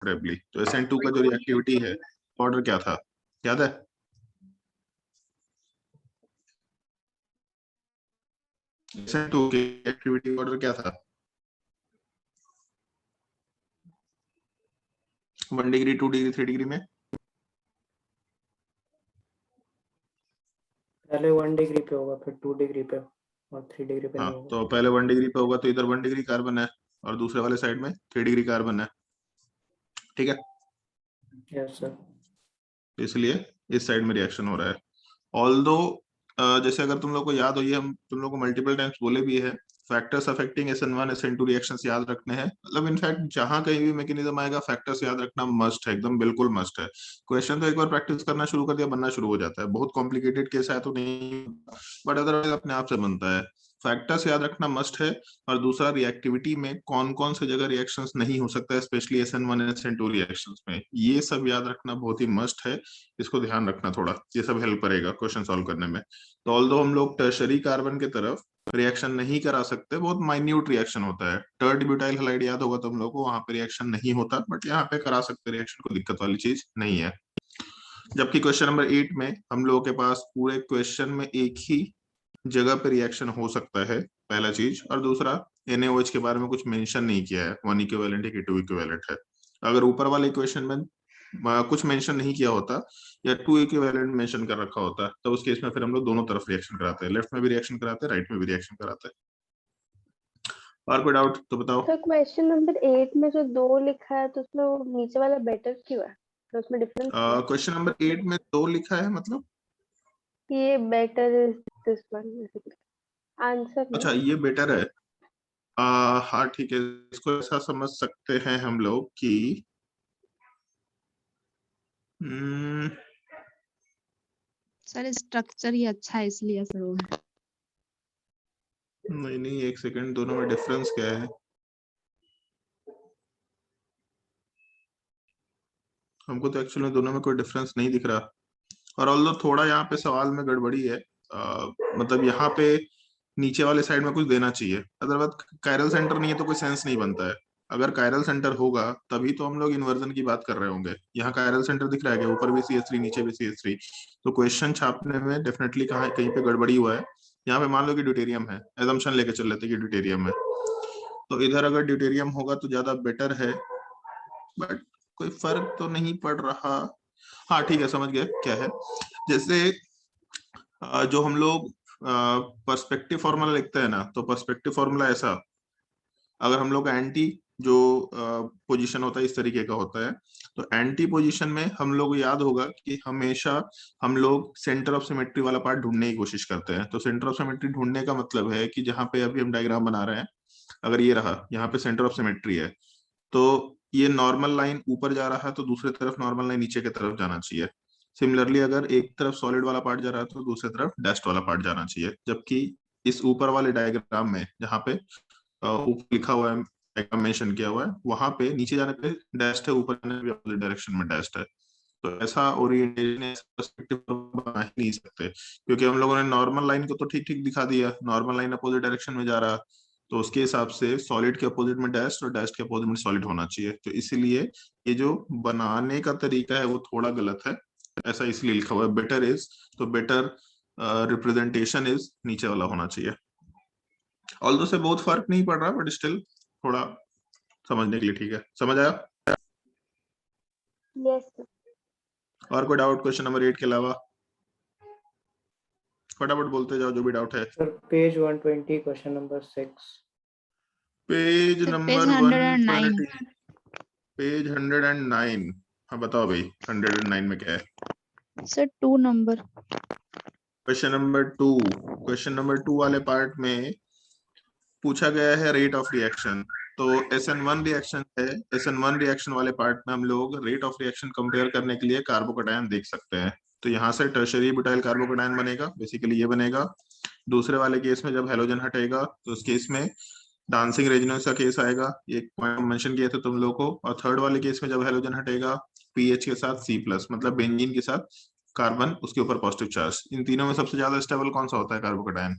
Comfortably. तो SN2 का जो रिएक्टिविटी है ऑर्डर क्या था, याद है? SN2 की एक्टिविटी ऑर्डर क्या था? 1 डिग्री, 2 डिग्री, 3 डिग्री में? पहले 1 डिग्री पे होगा, फिर 2 डिग्री पे और 3 डिग्री पे हाँ, नहीं होगा। तो पहले 1 डिग्री पे होगा तो इधर 1 डिग्री कार्बन है और दूसरे वाले साइड में 3 डिग्री कार्बन है, ठीक है? Yes sir. इसलिए इस साइड में रिएक्शन हो रहा है। ऑल्दो जैसे अगर तुम लोग को याद हो, ये हम तुम लोग को मल्टीपल टाइम्स बोले भी है, factors affecting SN1 SN2 reactions याद रखने हैं। मतलब इनफैक्ट जहां कहीं भी मैकेनिज्म आएगा फैक्टर्स याद रखना मस्ट है, एकदम बिल्कुल मस्ट है। क्वेश्चन तो एक बार प्रैक्टिस करना शुरू कर दिया बनना शुरू हो जाता है। बहुत कॉम्प्लिकेटेड केस है तो नहीं, बट अदरवाइज अपने आप से बनता है। फैक्टर्स याद रखना मस्ट है। और दूसरा, रिएक्टिविटी में कौन कौन से जगह रिएक्शंस नहीं हो सकता है, स्पेशली SN1 SN2 रिएक्शंस में, ये सब याद रखना बहुत ही मस्ट है। इसको ध्यान रखना थोड़ा, ये सब हेल्प करेगा क्वेश्चन सॉल्व करने में। तो ऑल्दो हम लोग टर्शरी कार्बन के तरफ रिएक्शन नहीं करा सकते, बहुत माइन्यूट रिएक्शन होता है। टर्ड ब्यूटाइल हैलाइड याद होगा तुम लोग को, वहां पे रिएक्शन नहीं होता, बट यहाँ पे करा सकते रिएक्शन, को दिक्कत वाली चीज नहीं है। जबकि क्वेश्चन नंबर 8 में हम लोगों के पास पूरे क्वेश्चन में एक ही जगह पे रिएक्शन हो सकता है, पहला चीज। और दूसरा, NaOH के बारे में कुछ मेंशन नहीं किया है, 1 इक्विवेलेंट है कि 2 इक्विवेलेंट है। अगर ऊपर वाले क्वेश्चन में कुछ मेंशन नहीं किया होता या 2 इक्विवेलेंट मेंशन कर रखा होता, तो उस केस में फिर हम लोग दोनों तरफ रिएक्शन कराते हैं, लेफ्ट में भी रिएक्शन कराते हैं, राइट में भी रिएक्शन कराते हैं। और कोई डाउट तो बताओ। तो क्वेश्चन नंबर 8 में जो 2 लिखा है तो उसमें वो नीचे वाला बेटर क्यों है, तो उसमें डिफरेंस क्या है? क्वेश्चन नंबर 8 में 2 लिखा है, मतलब ये better is this one basically answer अच्छा में। ये बेटर है। हाँ ठीक है, इसको ऐसा समझ सकते हैं हम लोग कि हम्म, सर स्ट्रक्चर ही अच्छा है इसलिए ऐसा हुआ है। नहीं नहीं, एक सेकंड, दोनों में डिफरेंस क्या है? हमको तो एक्चुअली दोनों में कोई डिफरेंस नहीं दिख रहा। और ऑल्दो थोड़ा यहाँ पे सवाल में गड़बड़ी है। मतलब यहाँ पे नीचे वाले साइड में कुछ देना चाहिए, अदरवाइज कायरल सेंटर नहीं है तो कोई सेंस नहीं बनता है। अगर कायरल सेंटर होगा तभी तो हम लोग इन्वर्जन की बात कर रहे होंगे। यहाँ कायरल सेंटर दिख रहा है कि ऊपर भी CH3 नीचे भी CH3, तो क्वेश्चन छापने में डेफिनेटली कहाँ कहीं पे गड़बड़ी हुआ है। यहाँ पे मान लो कि ड्यूटेरियम है, एजम्पशन लेके चल लेते कि ड्यूटेरियम है, तो इधर अगर ड्यूटेरियम होगा तो ज्यादा बेटर है, बट कोई फर्क तो नहीं पड़ रहा। हाँ ठीक है, समझ गए क्या है। जैसे जो हम लोग पर्सपेक्टिव फॉर्मूला लिखते हैं ना, तो पर्सपेक्टिव फॉर्मूला ऐसा, अगर हम लोग एंटी जो पोजीशन होता है इस तरीके का होता है, तो एंटी पोजीशन में हम लोग याद होगा कि हमेशा हम लोग सेंटर ऑफ सिमेट्री वाला पार्ट ढूंढने की कोशिश करते हैं। तो सेंटर ऑफ सिमेट्री ढूंढने का मतलब है कि जहां पे अभी हम डायग्राम बना रहे हैं, अगर ये रहा, यहाँ पे सेंटर ऑफ सिमेट्री है, तो ये नॉर्मल लाइन ऊपर जा रहा है तो दूसरी तरफ नॉर्मल लाइन नीचे की तरफ जाना चाहिए। सिमिलरली अगर एक तरफ सॉलिड वाला पार्ट जा रहा है तो दूसरी तरफ डस्ट वाला पार्ट जाना चाहिए। जबकि इस ऊपर वाले डायग्राम में जहाँ पे ऊपर लिखा हुआ है, मेंशन किया हुआ है, वहां पे नीचे जाने पे डस्ट है, ऊपर जाने पे अपोजिट डायरेक्शन में डस्ट है। तो ऐसा ओरिएंटेशन पर्सपेक्टिव बना ही नहीं सकते, क्योंकि हम लोगों ने नॉर्मल लाइन को तो ठीक ठीक दिखा दिया, नॉर्मल लाइन अपोजिट डायरेक्शन में जा रहा, तो उसके हिसाब से सॉलिड के अपोजिट में डस्ट और डस्ट के अपोजिट में सॉलिड होना चाहिए। तो इसीलिए ये जो बनाने का तरीका है वो थोड़ा गलत है, ऐसा इसलिए लिखा हुआ है बेटर इज, तो बेटर रिप्रेजेंटेशन इज नीचे वाला होना चाहिए। ऑल्दो से बहुत फर्क नहीं पड़ रहा, बट स्टिल थोड़ा समझने के लिए ठीक है। समझ आया? Yes sir. और कोई डाउट क्वेश्चन नंबर 8 के अलावा? फटाफट बोलते जाओ जो भी डाउट है। Sir page 120 question number 6। Page sir number page 109। 120, page 109। हाँ बताओ भाई, 109 में क्या है? Sir 2 number. Question number 2, question number 2 वाले पार्ट में पूछा गया है रेट ऑफ रिएक्शन। तो SN1 रिएक्शन है, SN1 रिएक्शन वाले पार्ट में हम लोग रेट ऑफ रिएक्शन कंपेयर करने के लिए कार्बोकैटायन देख सकते हैं। तो यहाँ से टर्शरी ब्यूटाइल कार्बोकैटायन बनेगा, बेसिकली ये बनेगा। दूसरे वाले केस में जब हेलोजन हटेगा तो उस केस में डांसिंग रेजोनेंस का केस आएगा, एक पॉइंट मेंशन किए थे तुम लोग को। और थर्ड वाले केस में जब हेलोजन हटेगा, पीएच के साथ C+, मतलब बेंजीन के साथ कार्बन, उसके ऊपर पॉजिटिव चार्ज। इन तीनों में सबसे ज्यादा स्टेबल कौन सा होता है कार्बोकैटायन?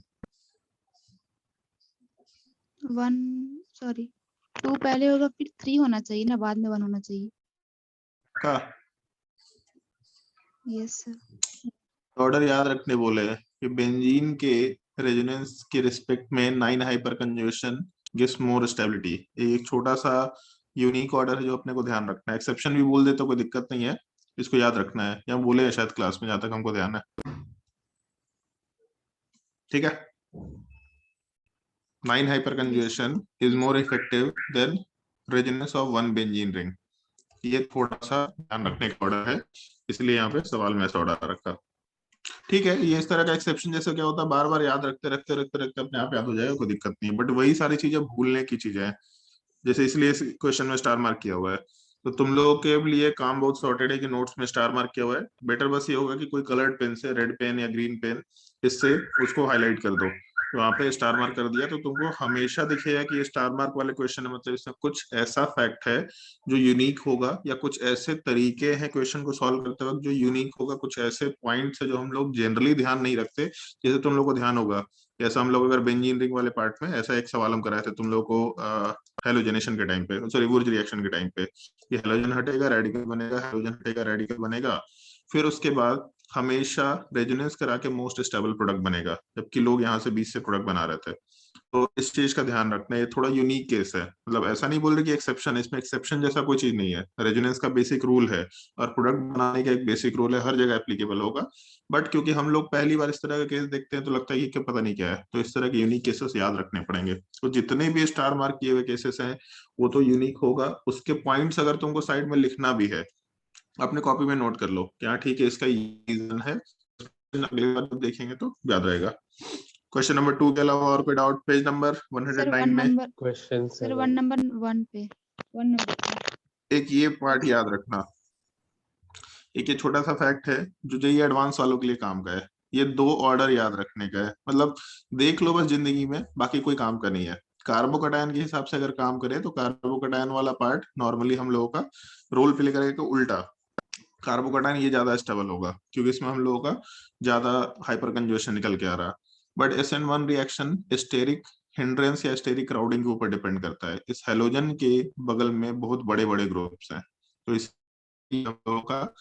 2 पहले होगा फिर 3 होना चाहिए ना, बाद में 1 होना चाहिए। पक्का? Yes sir. ऑर्डर याद रखने बोले हैं कि बेंजीन के रेजोनेंस के रिस्पेक्ट में 9 hyper conjugation gives more stability. एक छोटा सा यूनिक ऑर्डर है जो अपने को ध्यान रखना है। एक्सेप्शन भी बोल दे तो कोई दिक्कत नहीं है, इसको याद रखना है, या बोले हैं शायद क्लास में, जहां तक हमको ध्यान है। ठीक है, 9 hyper conjugation is more effective than resonance of 1 benzene ring. ये थोड़ा सा ध्यान रखने का ऑर्डर है, इसलिए यहाँ पे सवाल में ऐसा ऑर्डर रखा। ठीक है, ये इस तरह का एक्सेप्शन जैसे क्या होता है, बार बार याद रखते रखते रखते रखते अपने आप याद हो जाएगा, कोई दिक्कत नहीं है। बट वही सारी चीजें भूलने की चीजें हैं, जैसे इसलिए इस क्वेश्चन में स्टार मार्क किया हुआ है। तो तुम लोगों के लिए काम बहुत सॉर्टेड है कि नोट्स में स्टार मार्क किया हुआ है। बेटर बस ये होगा कि कोई कलर्ड पेन से, रेड पेन या ग्रीन पेन, इससे उसको हाईलाइट कर दो। तो वहां पे स्टार मार्क कर दिया तो तुमको हमेशा दिखेगा कि ये स्टार मार्क वाले क्वेश्चन है, मतलब इसमें कुछ ऐसा फैक्ट है जो यूनिक होगा, या कुछ ऐसे तरीके हैं क्वेश्चन को सॉल्व करते वक्त जो यूनिक होगा, कुछ ऐसे पॉइंट्स है जो हम लोग जनरली ध्यान नहीं रखते, जैसे तुम लोग को ध्यान होगा। जैसा हम लोग अगर बेंजीन रिंग वाले पार्ट में ऐसा एक सवाल हम कराए थे तुम लोग को हेलोजनेशन के टाइम पे, सॉरी वुर्ज रिएक्शन के टाइम पे, कि हेलोजन हटेगा रेडिकल बनेगा, हेलोजन हटेगा रेडिकल बनेगा, फिर उसके बाद हमेशा रेजोनेंस करा के मोस्ट स्टेबल प्रोडक्ट बनेगा, जबकि लोग यहाँ से 20 से प्रोडक्ट बना रहे थे। तो इस चीज का ध्यान रखना है, ये थोड़ा यूनिक केस है। मतलब ऐसा नहीं बोल रहे कि एक्सेप्शन है, इसमें एक्सेप्शन जैसा कोई चीज नहीं है। रेजोनेंस का बेसिक रूल है और प्रोडक्ट बनाने का एक बेसिक रूल है, हर जगह एप्लीकेबल होगा। बट क्योंकि हम लोग पहली बार इस तरह का केस देखते हैं तो लगता है कि क्या पता नहीं क्या है, तो इस तरह के यूनिक केसेस याद रखने पड़ेंगे। तो जितने भी स्टार मार्क किए हुए केसेस हैं वो तो यूनिक होगा, उसके पॉइंट्स अगर तुमको साइड में लिखना भी है अपने कॉपी में नोट कर लो, क्या ठीक है इसका रीजन है, अगली बार जब देखेंगे तो याद रहेगा। क्वेश्चन नंबर 2 के अलावा और कोई डाउट पेज नंबर सर 109 में? क्वेश्चन सर 1 पे 1 नंबर। एक ये पार्ट याद रखना, एक ये छोटा सा फैक्ट है जो ये एडवांस वालों के लिए काम का है। ये 2 ऑर्डर याद रखने का है, मतलब देख लो बस जिंदगी में, बाकी कोई काम का नहीं है। कार्बोकैटायन के हिसाब से अगर काम करें तो कार्बोकैटायन वाला पार्ट नॉर्मली हम लोगों का रोल प्ले करेगा उल्टा। कार्बोकैटायन ये ज्यादा स्टेबल होगा क्योंकि इसमें हम लोगों का ज्यादा हाइपर कंजुगेशन निकल के आ रहा है। But SN1 reaction steric hindrance या स्टेरिक क्राउडिंग के ऊपर डिपेंड करता है। इस हेलोजन के बगल में बहुत बड़े बड़े ग्रुप्स हैं, तो इस हम लोगों का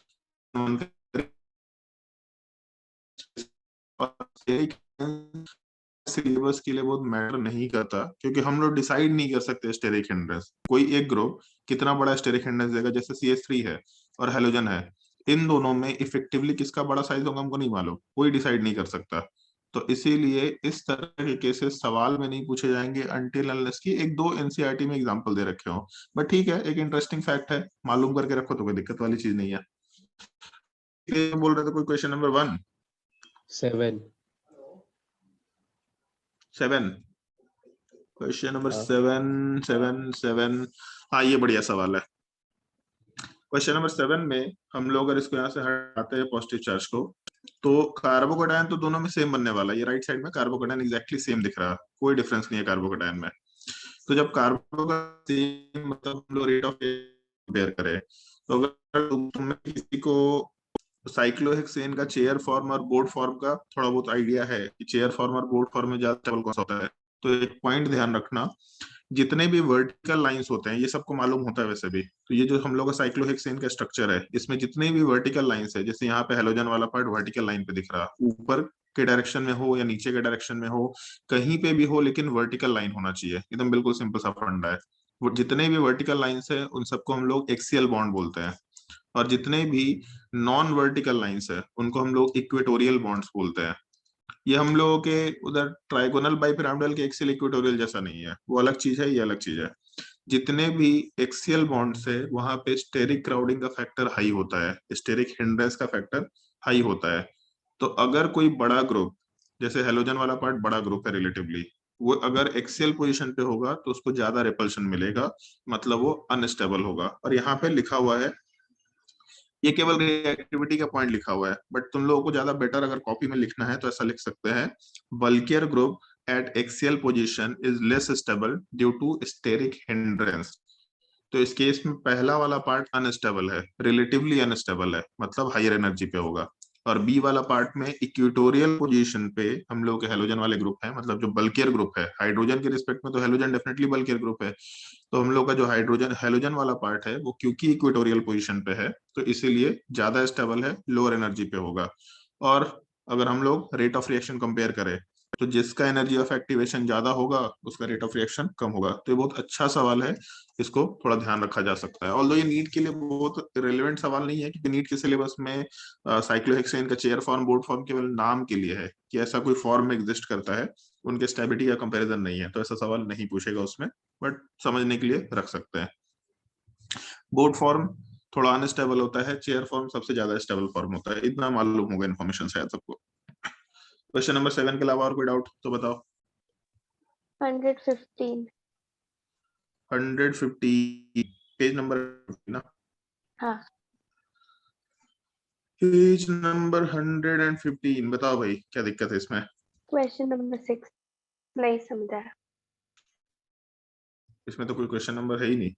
सिलेबस के लिए बहुत मैटर नहीं करता, क्योंकि हम लोग डिसाइड नहीं कर सकते स्टेरिक हिंड्रेंस। कोई एक ग्रुप कितना बड़ा स्टेरिक हिंड्रेंस देगा, जैसे CH3 है और हेलोजन है, इन दोनों में इफेक्टिवली किसका बड़ा साइज होगा हमको नहीं मालूम, कोई डिसाइड नहीं कर सकता। तो इसीलिए इस तरह के केसेस सवाल में नहीं पूछे जाएंगे अनटिल अनलेस की 1-2 NCERT में एग्जांपल दे रखे हो। बट ठीक है, एक इंटरेस्टिंग फैक्ट है, मालूम करके रखो तो कोई दिक्कत वाली चीज नहीं है। बोल रहे थे कोई क्वेश्चन नंबर 1 7 क्वेश्चन नंबर 7 हाँ ये बढ़िया सवाल है। क्वेश्चन नंबर 7 में हम लोग अगर इसको यहाँ से हटाते हैं पॉजिटिव चार्ज को, तो कार्बोकैटायन तो दोनों में सेम बनने वाला है। ये राइट साइड में कार्बोकैटायन एग्जैक्टली सेम दिख रहा है, कोई डिफरेंस नहीं है कार्बोकैटायन में। तो जब कार्बोकैटायन मतलब हम लोग रेट ऑफ कंपेयर करें, तो अगर तुम्हें किसी को साइक्लोहेक्सेन का चेयर फॉर्म और बोर्ड फॉर्म का थोड़ा बहुत आइडिया है कि चेयर फॉर्म और बोर्ड फॉर्म में ज्यादा स्टेबल कौन सा होता है, तो एक पॉइंट ध्यान रखना, जितने भी वर्टिकल लाइंस होते हैं, ये सबको मालूम होता है वैसे भी, तो ये जो हम लोग का साइक्लोहेक्सेन का स्ट्रक्चर है, इसमें जितने भी वर्टिकल लाइंस है, जैसे यहाँ पे हेलोजन वाला पार्ट वर्टिकल लाइन पे दिख रहा, ऊपर के डायरेक्शन में हो या नीचे के डायरेक्शन में हो, कहीं पे भी हो, लेकिन वर्टिकल लाइन होना चाहिए। एकदम बिल्कुल सिंपल सा फंडा है। जितने भी वर्टिकल लाइंस है उन सबको हम लोग एक्सियल बॉन्ड बोलते हैं, और जितने भी नॉन वर्टिकल लाइंस है उनको हम लोग इक्वेटोरियल बॉन्ड्स बोलते हैं। ये हम लोगों के उधर ट्राइगोनल बाइपिरामिडल के एक्सियल इक्वेटोरियल जैसा नहीं है, वो अलग चीज है, ये अलग चीज है। जितने भी एक्सियल बॉन्ड्स है वहां पे स्टेरिक क्राउडिंग का फैक्टर हाई होता है, स्टेरिक हिंड्रेंस का फैक्टर हाई होता है। तो अगर कोई बड़ा ग्रुप, जैसे हेलोजन वाला पार्ट बड़ा ग्रुप है रिलेटिवली, वो अगर एक्सियल पोजीशन पे होगा तो उसको ज्यादा रिपल्शन मिलेगा, मतलब वो अनस्टेबल होगा। और यहाँ पे लिखा हुआ है, ये केवल रिएक्टिविटी का पॉइंट लिखा हुआ है, बट तुम लोगों को ज्यादा बेटर अगर कॉपी में लिखना है तो ऐसा लिख सकते हैं, bulkier group at axial position is less stable due to steric hindrance. तो इस केस में पहला वाला पार्ट अनस्टेबल है, रिलेटिवली अनस्टेबल है, मतलब हायर एनर्जी पे होगा। और बी वाला पार्ट में इक्वेटोरियल पोजीशन पे हम लोग के हेलोजन वाले ग्रुप है, मतलब जो बल्कियर ग्रुप है हाइड्रोजन के रिस्पेक्ट में, तो हेलोजन डेफिनेटली बल्कियर ग्रुप है। तो हम लोग का जो हाइड्रोजन हेलोजन वाला पार्ट है वो क्योंकि इक्वेटोरियल पोजीशन पे है तो इसीलिए ज्यादा स्टेबल है, लोअर एनर्जी पे होगा। और अगर हम लोग रेट ऑफ रिएक्शन कंपेयर करें तो जिसका एनर्जी ऑफ एक्टिवेशन ज्यादा होगा उसका रेट ऑफ रिएक्शन कम होगा। तो ये बहुत अच्छा सवाल है, इसको थोड़ा ध्यान रखा जा सकता है। ऑल्दो ये नीट के लिए बहुत रिलेवेंट सवाल नहीं है क्योंकि नीट के सिलेबस में साइक्लोहेक्सेन का चेयर फॉर्म बोर्ड फॉर्म केवल नाम के लिए है कि ऐसा कोई फॉर्म एग्जिस्ट करता है, उनके स्टेबिलिटी का कंपैरिजन नहीं है, तो ऐसा सवाल नहीं पूछेगा उसमें, बट समझने के लिए रख सकते हैं। बोर्ड फॉर्म थोड़ा अनस्टेबल होता है, चेयर फॉर्म सबसे ज्यादा स्टेबल फॉर्म होता है, इतना मालूम होगा इन्फॉर्मेशन शायद सबको। क्वेश्चन नंबर 7 के अलावा और कोई डाउट तो बताओ। 115। 150 पेज नंबर ना? हाँ। पेज नंबर 115 बताओ भाई क्या दिक्कत है इसमें? क्वेश्चन नंबर 6 नहीं समझा। इसमें तो कोई क्वेश्चन नंबर है ही नहीं,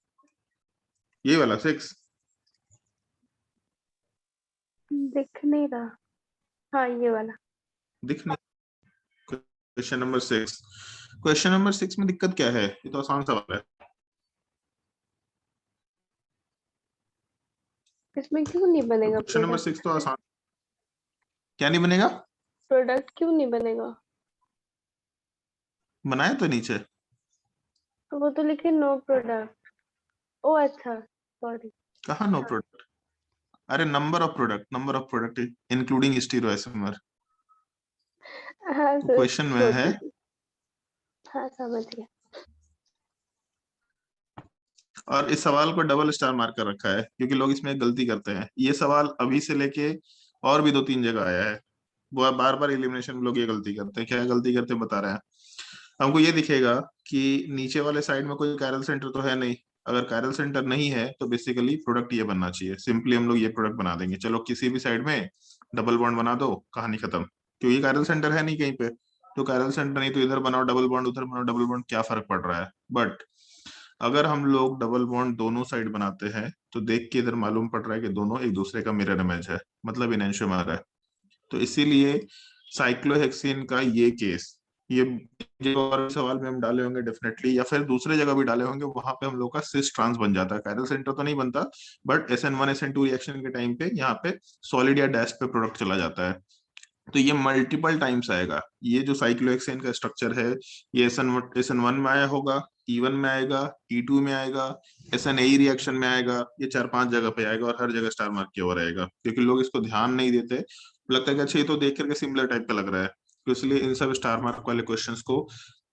ये वाला 6 दिख नहीं रहा। हाँ ये वाला। दिख नहीं। क्वेश्चन नंबर 6, क्वेश्चन नंबर 6 में दिक्कत क्या है? ये तो आसान सवाल है। इसमें क्यों नहीं बनेगा क्वेश्चन नंबर 6 प्रोडक्ट? तो आसान, क्या नहीं बनेगा? प्रोडक्ट क्यों नहीं बनेगा? बनाया तो नीचे। वो तो लिखे नो प्रोडक्ट। ओ अच्छा सॉरी। कहाँ नो प्रोडक्ट? अरे नंबर ऑफ प्रोडक्ट इंक्लूडिंग स्टीरियोआइसोमर हाँ क्वेश्चन में है। हाँ समझ गया। और इस सवाल को डबल स्टार मार्क कर रखा है क्योंकि लोग इसमें गलती करते हैं। ये सवाल अभी से लेके और भी 2-3 जगह आया है, वो बार बार एलिमिनेशन में लोग ये गलती करते हैं। क्या गलती करते हैं बता रहे हैं। हमको ये दिखेगा कि नीचे वाले साइड में कोई कायरल सेंटर तो है नहीं, अगर कायरल सेंटर नहीं है तो बेसिकली प्रोडक्ट ये बनना चाहिए। सिंपली हम लोग ये प्रोडक्ट बना देंगे, चलो किसी भी साइड में डबल बॉन्ड बना दो, कहानी खत्म। क्योंकि कायरल सेंटर है नहीं कहीं पे, तो कायरल सेंटर नहीं तो इधर बनाओ डबल बॉन्ड, उधर बनाओ डबल बॉन्ड, क्या फर्क पड़ रहा है। बट अगर हम लोग डबल बॉन्ड दोनों साइड बनाते हैं तो देख के इधर मालूम पड़ रहा है कि दोनों एक दूसरे का मिरर इमेज है, मतलब इनेंशियोमर है। तो इसीलिए साइक्लोहेक्सिन का ये केस, ये जो और सवाल में हम डाले होंगे डेफिनेटली, या फिर दूसरे जगह भी डाले होंगे, वहां पे हम लोग का सिस ट्रांस बन जाता है। कायरल सेंटर तो नहीं बनता, बट SN1 SN2 रिएक्शन के टाइम पे यहाँ पे सॉलिड या डैश पे प्रोडक्ट चला जाता है। तो ये मल्टीपल टाइम्स आएगा। ये जो साइक्लोहेक्सेन का स्ट्रक्चर है ये SN1 में आया होगा, E1 में आएगा, E2 में आएगा, SNAE रिएक्शन में आएगा, ये 4-5 जगह पे आएगा और हर जगह स्टार मार्क किया हुआ रहेगा क्योंकि लोग इसको ध्यान नहीं देते। लगता है कि अच्छा ये तो देख करके सिमिलर टाइप का लग रहा है, तो इसलिए इन सब स्टार मार्क वाले क्वेश्चंस को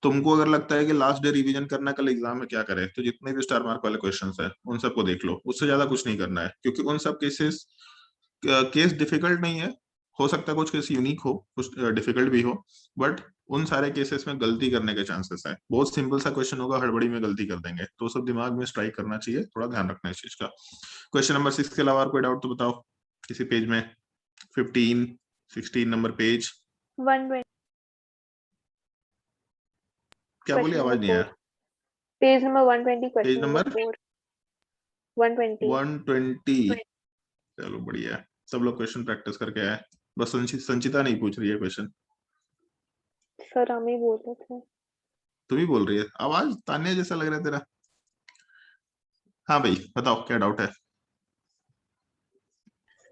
तुमको अगर लगता है कि लास्ट डे रिवीजन करना कल एग्जाम में क्या करें, तो जितने भी स्टार मार्क वाले क्वेश्चंस है उन सबको देख लो, उससे ज्यादा कुछ नहीं करना है क्योंकि उन सब केस डिफिकल्ट नहीं है। हो सकता है कुछ केस यूनिक हो, कुछ डिफिकल्ट भी हो, बट उन सारे केसेस में गलती करने के चांसेस है। बहुत सिंपल सा क्वेश्चन होगा, हड़बड़ी में गलती कर देंगे, तो सब दिमाग में स्ट्राइक करना चाहिए, थोड़ा ध्यान रखना है इस चीज का। क्वेश्चन नंबर 6 के अलावा और कोई डाउट तो बताओ किसी पेज में। 15 16 नंबर पेज। 120 क्या बोली, आवाज नहीं आया। Page number 120 page question number number 4 120। 120। चलो बढ़िया है, सब लोग क्वेश्चन प्रैक्टिस करके आए। बस संचिता नहीं पूछ रही है क्वेश्चन। सर हम ही बोल रहे थे। तू भी बोल रही है, आवाज तान्या जैसा लग रहा है तेरा। हाँ भाई बताओ क्या डाउट है।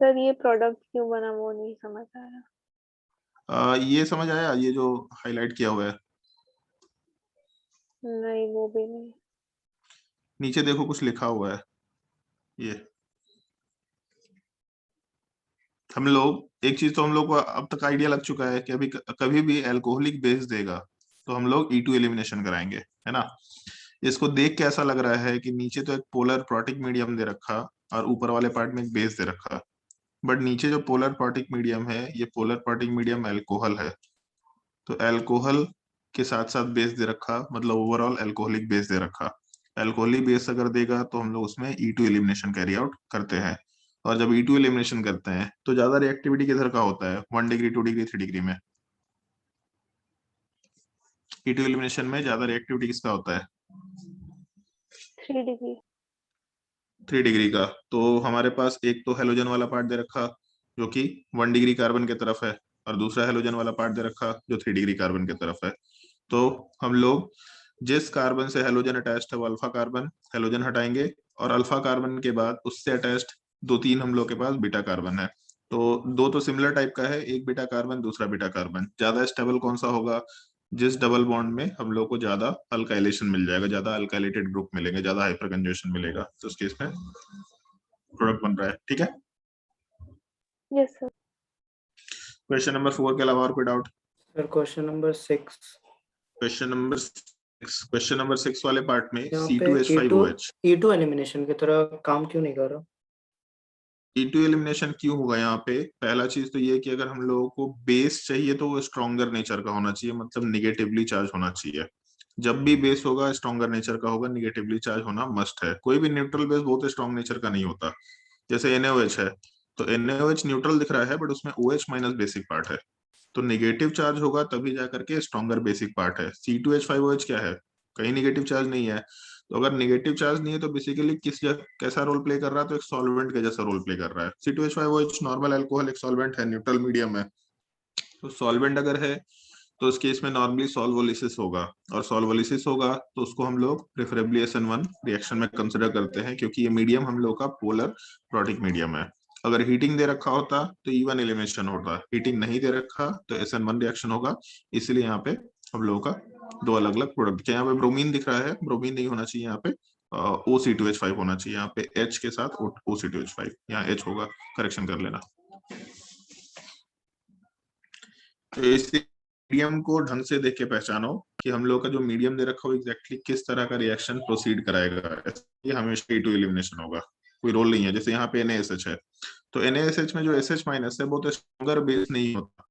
सर ये प्रोडक्ट क्यों बना वो नहीं समझ आया। ये समझ आया, ये जो हाईलाइट किया हुआ है। नहीं वो भी नहीं। नीचे देखो कुछ लिखा हुआ है। ये हम लोग एक चीज तो हम लोग को अब तक आइडिया लग चुका है कि अभी कभी भी अल्कोहलिक बेस देगा तो हम लोग E2 एलिमिनेशन कराएंगे, है ना। इसको देख के ऐसा लग रहा है कि नीचे तो एक पोलर प्रोटिक मीडियम दे रखा और ऊपर वाले पार्ट में एक बेस दे रखा, बट नीचे जो पोलर प्रोटिक मीडियम है ये पोलर प्रोटिक मीडियम अल्कोहल है। तो अल्कोहल के साथ साथ बेस दे रखा, मतलब ओवरऑल अल्कोहलिक बेस दे रखा। अल्कोहलिक बेस अगर देगा तो हम लोग उसमें E2 एलिमिनेशन कैरी आउट करते हैं। और जब E2 एलिमिनेशन करते हैं तो ज्यादा रिएक्टिविटी किधर का होता है, 1 डिग्री 2 डिग्री 3 डिग्री में। E2 एलिमिनेशन में ज्यादा रिएक्टिविटी किसका होता है? 3 डिग्री। 3 डिग्री का। तो हमारे पास एक तो हेलोजन वाला पार्ट दे रखा जो कि 1 डिग्री कार्बन की तरफ है, और दूसरा हेलोजन वाला पार्ट दे रखा जो 3 डिग्री कार्बन की तरफ है। तो हम लोग जिस कार्बन से हेलोजन अटैच्ड है वो अल्फा कार्बन, हेलोजन हटाएंगे, और अल्फा कार्बन के बाद उससे अटैच्ड 2-3 हम लोग के पास बीटा कार्बन है। तो दो तो सिमिलर टाइप का है, एक बीटा कार्बन दूसरा बीटा कार्बन। ज्यादा स्टेबल कौन सा होगा? जिस डबल बॉन्ड में हम लोग को ज्यादा अल्काइलेशन मिल जाएगा, ज्यादा अल्काइलेटेड ग्रुप मिलेंगे, ज्यादा हाइपर कंजुगेशन मिलेगा, तो उस केस में प्रोडक्ट बन रहा है। ठीक है, यस सर। क्वेश्चन नंबर 4 के अलावा और कोई doubt? Sir question number 6 question number 6 वाले पार्ट में यहाँ पे C2H5OH E2 एलिमिनेशन की तरह काम क्यों नहीं कर रहा? E2 एलिमिनेशन क्यों होगा यहाँ पे? पहला चीज तो ये कि अगर हम लोगों को बेस चाहिए तो वो स्ट्रॉन्गर नेचर का होना चाहिए, मतलब निगेटिवली चार्ज होना चाहिए। जब भी बेस होगा स्ट्रॉन्गर नेचर का होगा, निगेटिवली चार्ज होना मस्ट है। कोई भी न्यूट्रल बेस बहुत स्ट्रॉन्ग नेचर का नहीं होता। जैसे NaOH है, तो NaOH न्यूट्रल दिख रहा है बट उसमें OH माइनस बेसिक पार्ट है, तो नेगेटिव चार्ज होगा तभी जाकर के स्ट्रॉन्गर बेसिक पार्ट है। C2H5OH क्या है? कहीं नेगेटिव चार्ज नहीं है। तो अगर नेगेटिव चार्ज नहीं है तो बेसिकली कैसा रोल प्ले कर रहा है? तो एक सॉल्वेंट के जैसा रोल प्ले कर रहा है। C2H5OH नॉर्मल अल्कोहल, एक सॉल्वेंट है, न्यूट्रल मीडियम है। तो सॉल्वेंट अगर है तो उस केस में नॉर्मली सॉल्वोलिसिस होगा, और सॉल्वोलिसिस होगा तो उसको हम लोग प्रेफरेबली SN1 रिएक्शन में कंसिडर करते हैं, क्योंकि ये मीडियम हम लोग का पोलर प्रोटिक मीडियम है। अगर हीटिंग दे रखा होता तो E1 एलिमिनेशन होता, हीटिंग नहीं दे रखा तो SN1 रिएक्शन होगा। इसलिए यहाँ पे हम लोगों का दो अलग अलग प्रोडक्ट, क्या यहाँ पे ब्रोमीन दिख रहा है? ब्रोमीन नहीं होना चाहिए यहाँ पे, OC2H5 होना चाहिए। यहाँ पे H के साथ OC2H5, यहाँ H होगा, करेक्शन कर लेना। तो इस मीडियम को ढंग से देख के पहचानो कि हम लोग का जो मीडियम दे रखा हो एग्जैक्टली किस तरह का रिएक्शन प्रोसीड कराएगा। ये हमेशा E2 एलिमिनेशन होगा, कोई रोल नहीं है। जैसे यहाँ पे NaSH है, तो NaSH में जो SH माइनस है वो तो स्ट्रॉन्गर बेस नहीं होता,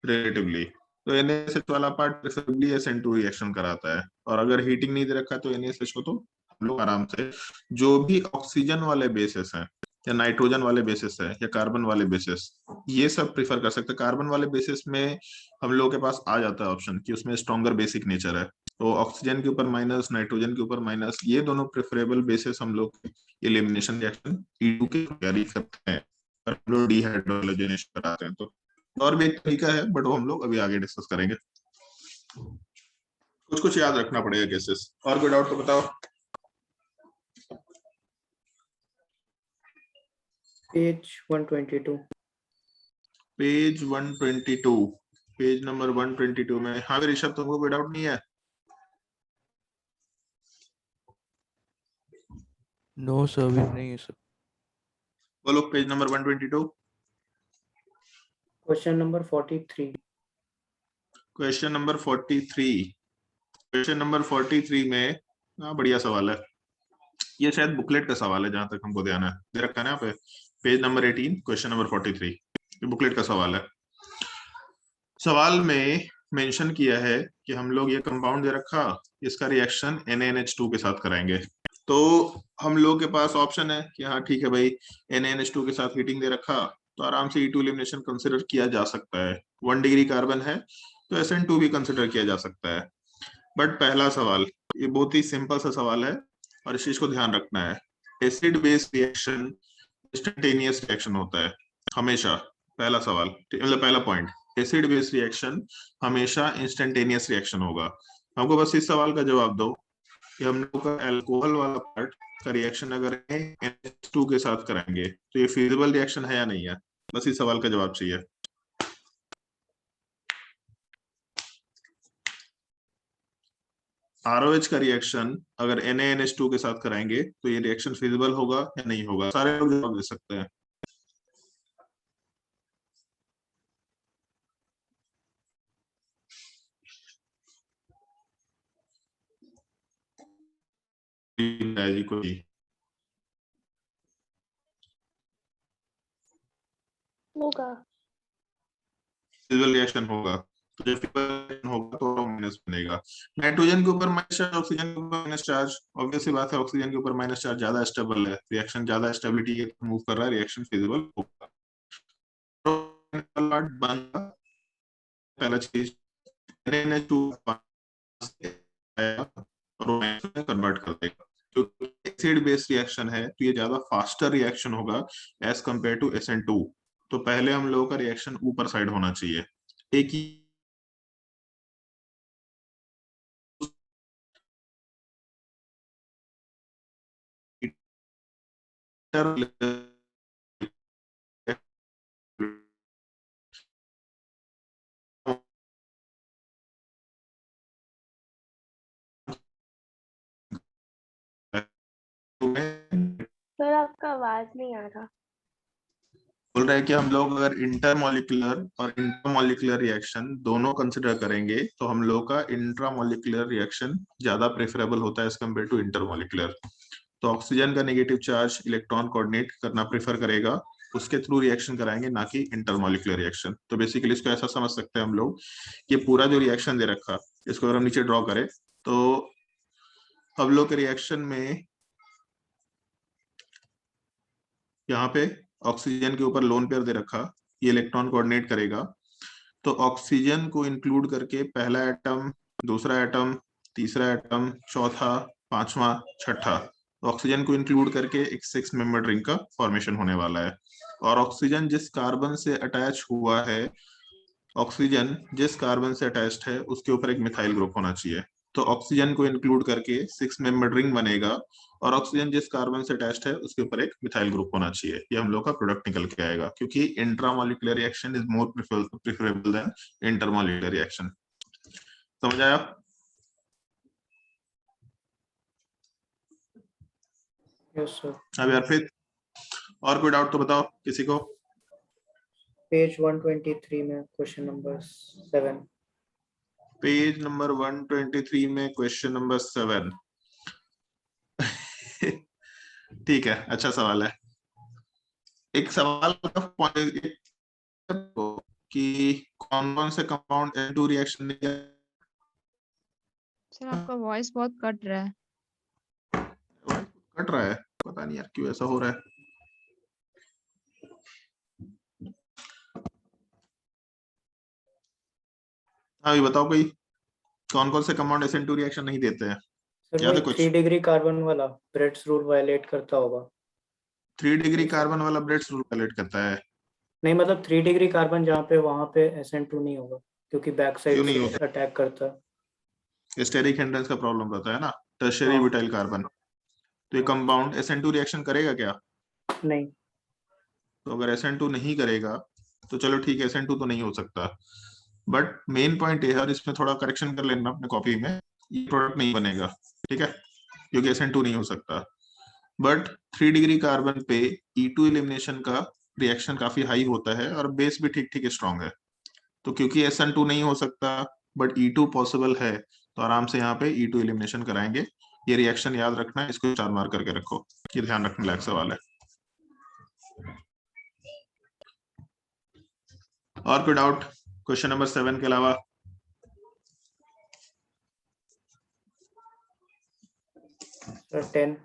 रिलेटिवली। तो NaSH वाला पार्ट प्रेफरेबली SN2 रिएक्शन कराता है, और अगर हीटिंग नहीं दे रखा है तो NaSH को तो हम लोग आराम से जो भी ऑक्सीजन वाले बेसिस हैं, या नाइट्रोजन वाले बेसिस है, या कार्बन वाले बेसिस, ये सब प्रीफर कर सकते हैं। कार्बन वाले बेसिस में हम लोगों के पास आ जाता है ऑप्शन कि उसमें स्ट्रॉन्गर बेसिक नेचर है, तो ऑक्सीजन के ऊपर माइनस, नाइट्रोजन के ऊपर माइनस, ये दोनों प्रेफरेबल बेसिस हम लोग एलिमिनेशन रिएक्शन E2 की तैयारी करते हैं, और हम लोग डिहाइड्रोजनेशन कराते हैं। तो और भी एक तरीका है बट वो हम लोग अभी आगे डिस्कस करेंगे। कुछ कुछ याद रखना पड़ेगा केसेस। और कोई डाउट तो बताओ। पेज 122 पेज 122, पेज नंबर 122 में, हाँ ऋषभ तुमको कोई डाउट नहीं है? नो सर, अभी नहीं है सर। बोलो page number 122। Question number 43 question number 43, question number 43 में, हाँ बढ़िया सवाल है। ये शायद बुकलेट का सवाल है जहां तक हमको ध्यान है, दे रखा है ना यहाँ पे, पेज नंबर 18 क्वेश्चन नंबर 43, ये बुकलेट का सवाल है। सवाल में मेंशन किया है कि हम लोग ये कंपाउंड दे रखा, इसका रिएक्शन NaNH2 के साथ कराएंगे। तो हम लोग के पास ऑप्शन है कि हाँ ठीक है भाई, NaNH2 के साथ हीटिंग दे रखा तो आराम से E2 एलिमिनेशन कंसिडर किया जा सकता है। 1 डिग्री कार्बन है तो SN2 भी कंसिडर किया जा सकता है। बट पहला सवाल ये बहुत ही सिंपल सा सवाल है, और इस चीज को ध्यान रखना है। Acid base reaction instantaneous reaction होता है हमेशा। पहला सवाल मतलब पहला पॉइंट, एसिड बेस रिएक्शन हमेशा इंस्टेंटेनियस रिएक्शन होगा। हमको बस इस सवाल का जवाब दो कि हम लोग का अल्कोहल वाला पार्ट का रिएक्शन अगर NH2 के साथ कराएंगे तो ये फिजिबल रिएक्शन है या नहीं है, बस इस सवाल का जवाब चाहिए। ROH का रिएक्शन अगर NaNH2 के साथ कराएंगे तो ये रिएक्शन फिजिबल होगा या नहीं होगा? सारे लोग जवाब दे सकते हैं। जी कोई होगा। फिजिबल रिएक्शन होगा, तो जब फिजिबल रिएक्शन होगा तो माइनस बनेगा। नाइट्रोजन के ऊपर माइनस चार्ज, ऑक्सीजन के ऊपर माइनस चार्ज, ऑब्वियस सी बात है ऑक्सीजन के ऊपर माइनस चार्ज ज्यादा स्टेबल है, रिएक्शन ज्यादा स्टेबिलिटी के मूव कर रहा है, रिएक्शन फिजिबल होगा। पहला चीज NaNH2 कन्वर्ट कर देगा, क्योंकि एसिड बेस रिएक्शन है तो ये ज्यादा फास्टर रिएक्शन होगा एज कंपेयर टू SN2। तो पहले हम लोगों का रिएक्शन ऊपर साइड होना चाहिए। एक ही सर आपका आवाज नहीं आ रहा। बोल रहे हैं कि हम लोग अगर इंटरमोलिकुलर और इंटरमोलिकुलर रिएक्शन दोनों कंसिडर करेंगे तो हम लोग का इंट्रामोलिकुलर रिएक्शन ज्यादा प्रेफरेबल होता है एज कम्पेयर टू इंटरमोलिकुलर। तो ऑक्सीजन का नेगेटिव चार्ज इलेक्ट्रॉन कोऑर्डिनेट करना प्रेफर करेगा, उसके थ्रू रिएक्शन कराएंगे, ना कि इंटरमोलिकुलर रिएक्शन। तो बेसिकली इसको ऐसा समझ सकते हैं हम लोग, ये पूरा जो रिएक्शन दे रखा इसको अगर हम नीचे ड्रॉ करें तो हम लोग के रिएक्शन में यहाँ पे ऑक्सीजन के ऊपर लोन पेयर दे रखा, ये इलेक्ट्रॉन कोऑर्डिनेट करेगा। तो ऑक्सीजन को इंक्लूड करके पहला एटम, दूसरा एटम, तीसरा एटम, चौथा, पांचवा, छठा, तो ऑक्सीजन को इंक्लूड करके एक 6 मेंबर रिंग का फॉर्मेशन होने वाला है। और ऑक्सीजन जिस कार्बन से अटैच हुआ है, ऑक्सीजन जिस कार्बन से अटैच्ड है उसके ऊपर एक मिथाइल ग्रुप होना चाहिए। तो ऑक्सीजन को इंक्लूड करके 6 मेंबर रिंग बनेगा और ऑक्सीजन जिस कार्बन से अटैच्ड है उसके ऊपर एक मिथाइल ग्रुप होना चाहिए। ये हम लोग का प्रोडक्ट निकल के आएगा, क्योंकि intramolecular reaction is more preferable than intermolecular reaction. समझ आया? Yes sir. अब यार फिर और कोई डाउट तो बताओ किसी को। पेज 123 में क्वेश्चन नंबर 7। पेज नंबर 123 में क्वेश्चन नंबर 7। ठीक है, अच्छा सवाल है। एक सवाल का पॉइंट कि कौन कौन से कंपाउंड N2 रिएक्शन नहीं कर। सर आपका वॉइस बहुत कट रहा है। कट रहा है, पता नहीं यार क्यों ऐसा हो रहा है। हाँ, ये बताओ कोई कौन कौन से कंपाउंड SN2 रिएक्शन नहीं देते हैं? सर याद है वही कुछ? 3 डिग्री कार्बन वाला ब्रेड्स रूल वायलेट करता होगा। 3 डिग्री कार्बन वाला ब्रेड्स रूल वायलेट करता है? नहीं मतलब 3 डिग्री कार्बन जहाँ पे वहां पे SN2 नहीं होगा, क्योंकि बैक क्यों साइड नहीं से होता? अटैक करता है। स्टेरिक हिंड्रेंस का प्रॉब्लम रहता है ना, टर्शियरी हाँ। Butyl carbon. तो ये कंपाउंड SN2 रिएक्शन करेगा क्या? नहीं। तो अगर SN2 नहीं करेगा तो चलो ठीक है, SN2 तो नहीं हो सकता, बट मेन पॉइंट ये है, और इसमें थोड़ा करेक्शन कर लेना अपने कॉपी में, ये प्रोडक्ट नहीं बनेगा, ठीक है, क्योंकि SN2 नहीं हो सकता। बट 3 डिग्री कार्बन पे E2 एलिमिनेशन का रिएक्शन काफी हाई होता है और बेस भी ठीक ठीक स्ट्रॉन्ग है। तो क्योंकि SN2 नहीं हो सकता बट E2 पॉसिबल है, तो आराम से यहाँ पे E2 एलिमिनेशन कराएंगे। ये रिएक्शन याद रखना है, इसको 4 मार्क करके रखो, ये ध्यान रखने लायक सवाल है। और कोई डाउट क्वेश्चन नंबर 7 के अलावा? सर 10।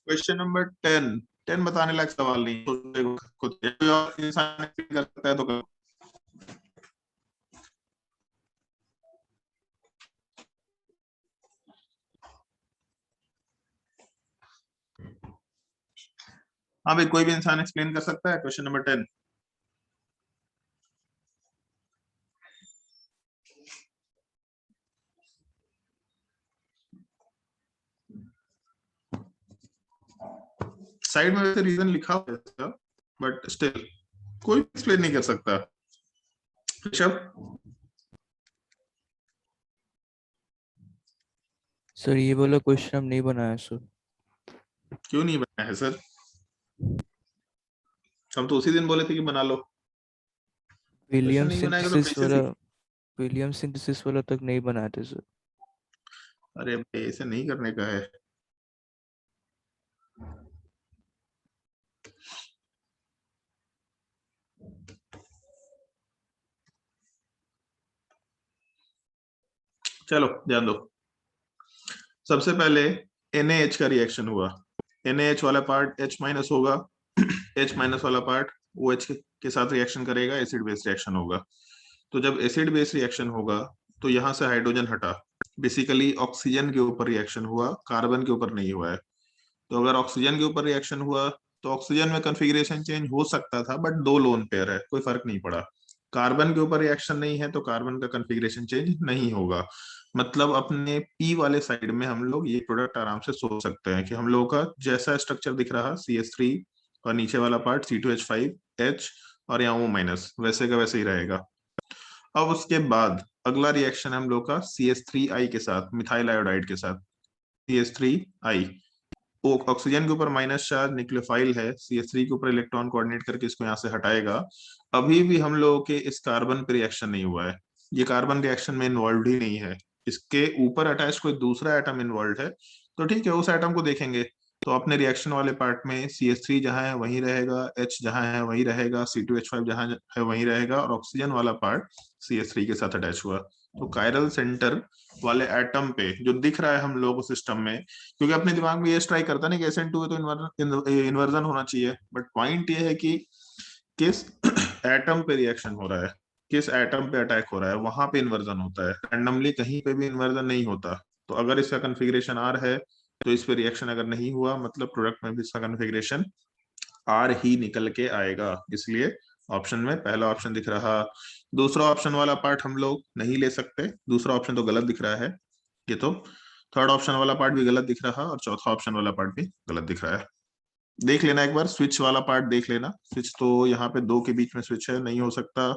क्वेश्चन नंबर 10 बताने लायक सवाल नहीं, तो खुद और इंसान कर सकता है तो करो। हाँ भाई, कोई भी इंसान एक्सप्लेन कर सकता है क्वेश्चन नंबर 10? साइड में वैसे रीजन लिखा हुआ है इसका, बट स्टिल कोई एक्सप्लेन नहीं कर सकता। ऋषभ? सर ये वाला क्वेश्चन हम नहीं बनाया सर। क्यों नहीं बनाया है सर? हम तो उसी दिन बोले थे कि बना लो। विलियम नहीं बनाएगा तो सिंथेसिस कैसे वाला, सीख? विलियम सिंथेसिस वाला तक नहीं बनाए थे सर। अरे भाई ऐसे नहीं करने का है। चलो ध्यान दो, सबसे पहले NaH का रिएक्शन हुआ, NaH वाला पार्ट H माइनस होगा, H माइनस वाला पार्ट OH के साथ रिएक्शन करेगा, एसिड बेस रिएक्शन होगा। तो जब एसिड बेस रिएक्शन होगा तो यहाँ से हाइड्रोजन हटा, बेसिकली ऑक्सीजन के ऊपर रिएक्शन हुआ, कार्बन के ऊपर नहीं हुआ है। तो अगर ऑक्सीजन के ऊपर रिएक्शन हुआ तो ऑक्सीजन में कॉन्फ़िगरेशन चेंज हो सकता था, बट 2 लोन पेयर है, कोई फर्क नहीं पड़ा। कार्बन के ऊपर रिएक्शन नहीं है तो कार्बन का कॉन्फ़िगरेशन चेंज नहीं होगा। मतलब अपने पी वाले साइड में हम लोग ये प्रोडक्ट आराम से सोच सकते हैं कि हम लोगों का जैसा स्ट्रक्चर दिख रहा CH3 और नीचे वाला पार्ट C2H5H और यहाँ O- वैसे का वैसे ही रहेगा। अब उसके बाद अगला रिएक्शन हम लोग का CH3I के साथ, मिथाइल आयोडाइड के साथ, CH3I ऑक्सीजन के ऊपर माइनस चार्ज न्यूक्लियोफाइल है, CH3 के ऊपर इलेक्ट्रॉन कोऑर्डिनेट करके इसको यहाँ से हटाएगा। अभी भी हम लोगों के इस कार्बन पे रिएक्शन नहीं हुआ है, ये कार्बन रिएक्शन में इन्वॉल्व ही नहीं है। इसके ऊपर अटैच कोई दूसरा एटम इन्वॉल्व है तो ठीक है, उस एटम को देखेंगे। तो अपने रिएक्शन वाले पार्ट में CH3 जहां है वहीं रहेगा, H जहां है वहीं रहेगा, C2H5 जहां है वहीं रहेगा, और ऑक्सीजन वाला पार्ट CH3 के साथ अटैच हुआ। तो कायरल सेंटर वाले एटम पे जो दिख रहा है हम लोगों को सिस्टम में, क्योंकि अपने दिमाग में ये स्ट्राइक करता है ना कि SN2 है तो इन्वर्जन होना चाहिए, बट पॉइंट ये है कि किस एटम पे रिएक्शन हो रहा है, किस एटम पे अटैक हो रहा है, वहां पे इन्वर्जन होता है। रैंडमली कहीं पे भी इन्वर्जन नहीं होता। तो अगर इसका कॉन्फ़िगरेशन R है तो इस पे रिएक्शन अगर नहीं हुआ, मतलब प्रोडक्ट में भी इसका कॉन्फ़िगरेशन R ही निकल के आएगा। इसलिए ऑप्शन में पहला ऑप्शन दिख रहा। दूसरा ऑप्शन वाला पार्ट हम लोग नहीं ले सकते, दूसरा ऑप्शन तो गलत दिख रहा है। ये तो थर्ड ऑप्शन वाला पार्ट भी गलत दिख रहा और चौथा ऑप्शन वाला पार्ट भी गलत दिख रहा है। देख लेना एक बार, स्विच वाला पार्ट देख लेना। स्विच तो यहाँ पे 2 के बीच में स्विच है, नहीं हो सकता।